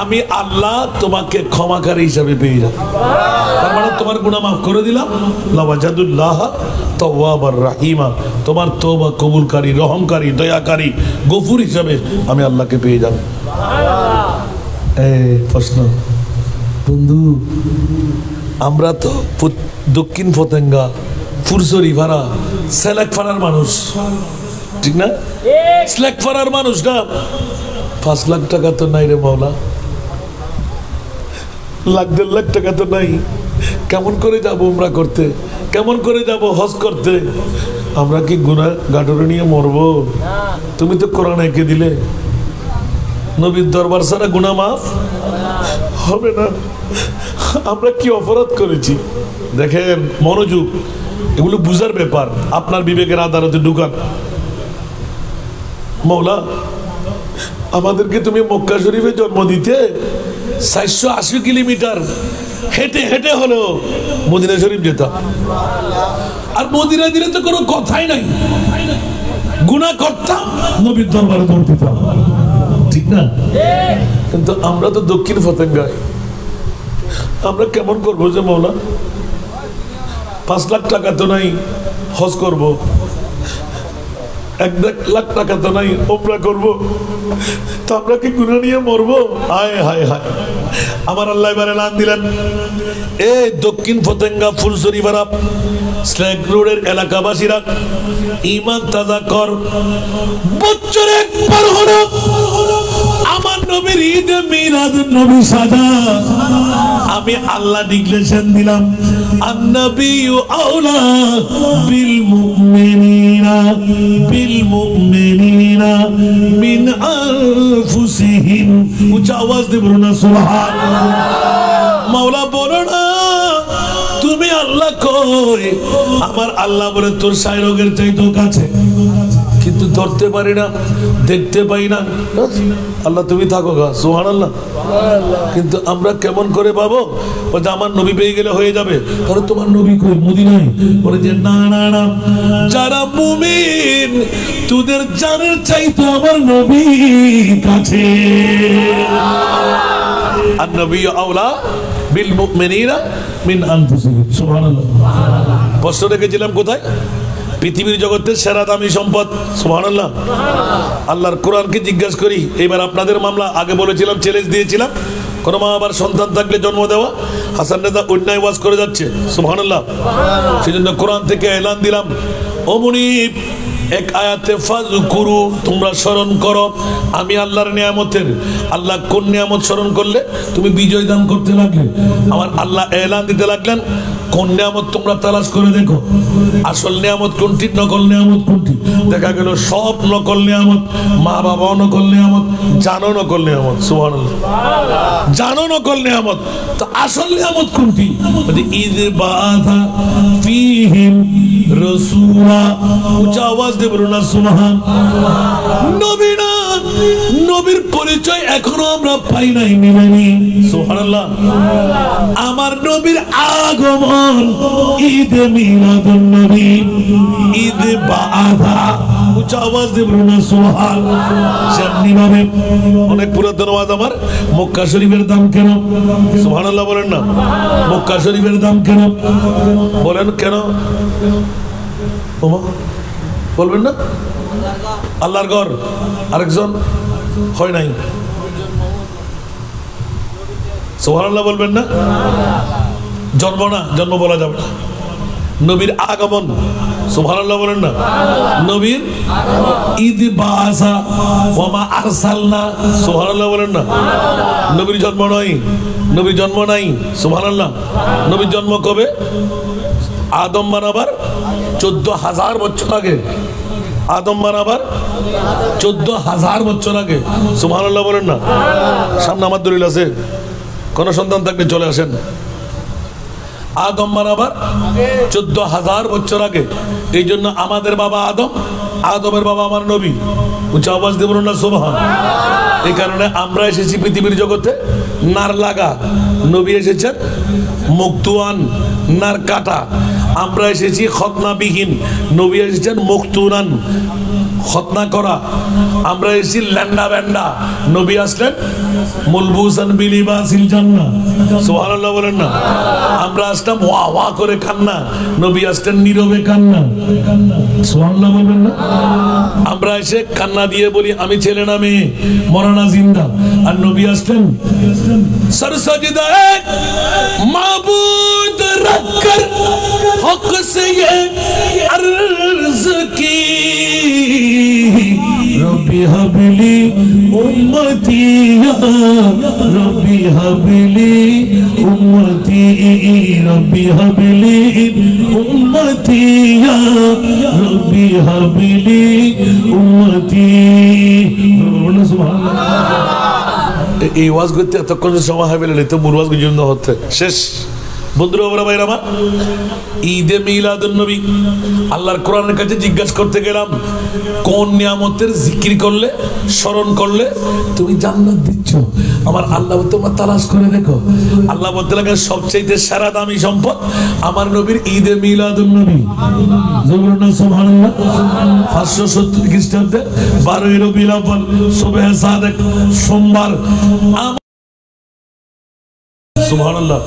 আমি আল্লাহ তোমাকে ক্ষমাকারী হিসাবে পেয়ে যাব। তার মানে তোমার গুনাহ মাফ করে দিলাম। লাওয়াজাদুল্লাহ তাওয়াবার রাহিমা, তোমার তওবা কবুলকারী, রহমকারী, দয়াকারী, গফুর হিসাবে আমি আল্লাহকে পেয়ে যাব। এই প্রশ্ন বন্ধু, আমরা তো দক্ষিণ ফতেঙ্গা, ফুরসরি ভাড়া, সেলেক ফাড়ার মানুষ, ঠিক না? সেলেক ফাড়ার মানুষ না। 5 লাখ টাকা তো নাই রে মাওলা, লাখ 1.5 লাখ টাকা তো নাই। কেমন করে যাব উমরা করতে, কেমন করে যাব হজ করতে? আমরা কি গুনাহ গাটরে নিয়ে মরবো? তুমি তো কোরআন এঁকে দিলে, নবীর দরবার ছাড়া গুনাহ মাফ হবে না। আমরা কি অপরাধ করেছি? দেখেন মনোযোগ, এগুলো বুঝার ব্যাপার, আপনার বিবেকের আদালতে ঢুকান। মাওলা আমাদেরকে তুমি মক্কা শরীফে জন্ম দিতে 480 কিলোমিটার হেঁটে হেঁটে হলো মদিনা শরীফ যেতাম, আর মদিনা দিলে তো কোনো কথাই নাই, গুনাহ করতাম, নবীর দরবারে দৌড় দিতাম, ঠিক না? কিন্তু আমরা তো দক্ষিণ ফতেঙ্গায়, আমরা কেমন করবো যে মাওলা? 5 লাখ টাকা তো নাই হজ করব, 1 লাখ টাকা তো নাই ওমরা করব, তো আমরা কি গুনাহ নিয়ে মরবো? হায় হায় হায়। আমার আল্লাহ এবারে লান দিলেন, এই দক্ষিণ ফতেঙ্গা ফুলসরি পাড়া স্ল্যাগ রোডের এলাকাবাসীরা ঈমান তাজা কর, বছরে একবার হলো আমার নবীর ঈদ মিলাদ নবী সাজা। আমি আল্লাহ ডিক্লেরেশন দিলাম, আন-নবিয়্যু আওলা বিল মুমিনিনা বিল-মুমিনিনা মিন আনফুসিহিম। উচ্চ আওয়াজ দিয়ে বলুন না সুবহানাল্লাহ। মাওলা বলো না তুমি আল্লাহ কই, আমার আল্লাহ বলে তোর সাই রোগের চাইতেও কাছে, কিন্তু ধরতে পারি না, দেখতে পাই না। আল্লাহ তুমি থাকো গা, সুবহানাল্লাহ। কিন্তু আমরা কেমন করে পাবো? বলছে আমার নবী পেয়ে গেলে হয়ে যাবে। তাহলে তোমার নবী কই? মদিনায়। বলে যে না না না, যারা মুমিন তোদের জানের চাইতে আমার নবী কাছে। আর নবী আওলা বিল মুমিনিনা মিন আনফুসিহিম। সুবহানাল্লাহ। প্রশ্ন রেখেছিলাম কোথায়? পৃথিবীর জগতের সেরা দামি সম্পদ। সুবহানাল্লাহ। আল্লাহর কোরআনকে জিজ্ঞাসা করি। এবার আপনাদের মামলা, আগে বলেছিলাম চ্যালেঞ্জ দিয়েছিলাম, কোন মা আবার সন্তান থাকলে জন্ম দেওয়া। হাসান নেতা অন্যায় ওয়াজ করে যাচ্ছে। সুবহানাল্লাহ। সেজন্য কোরআন থেকে এলান দিলাম, ও মুনিব এক আয়াতে ফাযকুরু, তোমরা স্মরণ করো আমি আল্লাহর নিয়ামতের। আল্লাহ কোন নিয়ামত স্মরণ করলে তুমি বিজয় দান করতে লাগলে? আমার আল্লাহ এলান দিতে লাগলেন কোন নিয়ামত তোমরা তালাশ করে দেখো, আসল নিয়ামত কোনটি, নকল নিয়ামত কোনটি। দেখা গেল সব নকল নিয়ামত, মা বাবাও নকল নিয়ামত, জানো নকল নিয়ামত। সুবহানাল্লাহ। জানো নকল নিয়ামত, তো আসল নিয়ামত কোনটি? ঈদ বাধা ফীহিম রাসূলা। উচ্চ আওয়াজ দিয়ে বলুন না সুবহানাল্লাহ। নবী না, নবীর পরিচয় এখনো আমরা পাই নাই, মিলেনি। সুবহানাল্লাহ। আমার নবীর আগমন ঈদে মিলাদুন নবী, ঈদে বাধা। উচ্চ আওয়াজ দিয়ে বলুন না সুবহানাল্লাহ। যেমনি ভাবে অনেক পুরাতন ওয়াজ আমার, মক্কা শরীফের দাম কেন? সুবহানাল্লাহ বলেন না। মক্কা শরীফের দাম কেন বলেন? কেন বলবেন না? আল্লাহর ঘর। আরেকজন হয় নাই, সুবহানাল্লাহ বলবেন না? জন্ম না, জন্ম বলা যাবে না। নবীর আগমন, সুবহানাল্লাহ বলেন না? নবীর ঈদ বাসা ওয়া মা আরসালনা, সুবহানাল্লাহ বলেন না? নবীর জন্ম নয়, নবীর জন্ম নাই। সুবহানাল্লাহ। নবীর জন্ম কবে? আদম বানাবার 14,000 বছর আগে। আদম বানাবার 14,000 বছর আগে। সুবহানাল্লাহ বলেন না? সামনে আমার দলিল আছে, কোন সন্তান থাকলে চলে আসেন। আদম বানাবার 14,000 বছর আগে। এই জন্য আমাদের বাবা আদম, আদমের বাবা আমার নবী। উচ্চ আওয়াজ দিয়ে বলুন না সুবহানাল্লাহ। এই কারণে আমরা এসেছি পৃথিবীর জগতে নার লাগা, নবী এসেছেন মুক্তুয়ান, নার কাটা। আমরা এসেছি খতনাবিহীন, নবী এসেছেন মুক্তুনান, খতনা করা। আমরা এসেছি ল্যান্ডা ব্যান্ডা, নবী আসলেন মুলবুসান বিলিবাসিল জান্নাহ। সুবহানাল্লাহ বলেন না? আমরা আসলাম ওয়া ওয়া করে কান্না, নবী আসলেন নীরবে কান্না। সুবহানাল্লাহ বলবেন না? আমরা এসে কান্না দিয়ে বলি আমি ছেলে না মেয়ে, মরা না জিন্দা। আর নবী আসলেন সরসজদায়ে মাবুদ রাখকর হক से ये अर्ज की रब्बी हबली उम्मती रब्बी हबली उम्मती रब्बी हबली उम्मती रब्बी हबली उम्मती। এই ওয়াজ করতে এতক্ষণ সময় হবে না, তো মূল ওয়াজ জন্য হচ্ছে শেষ। বন্ধুরা ভাইরা আমার, ঈদে মিলাদুন নবী আল্লাহর কোরআনের কাছে জিজ্ঞাসা করতে গেলাম কোন নিয়ামতের জিকির করলে, স্মরণ করলে তুমি জান্নাত দিচ্ছ। আমার আল্লাহ তোমার তালাশ করে দেখো। আল্লাহ বলতে লাগে সবচেয়ে সেরা দামি সম্পদ আমার নবীর ঈদে মিলাদুন নবী। সুবহানাল্লাহ। 570 খ্রিস্টাব্দে 12 রবিউল আউয়াল সুবহে সাদেক সোমবার। সুবহানাল্লাহ।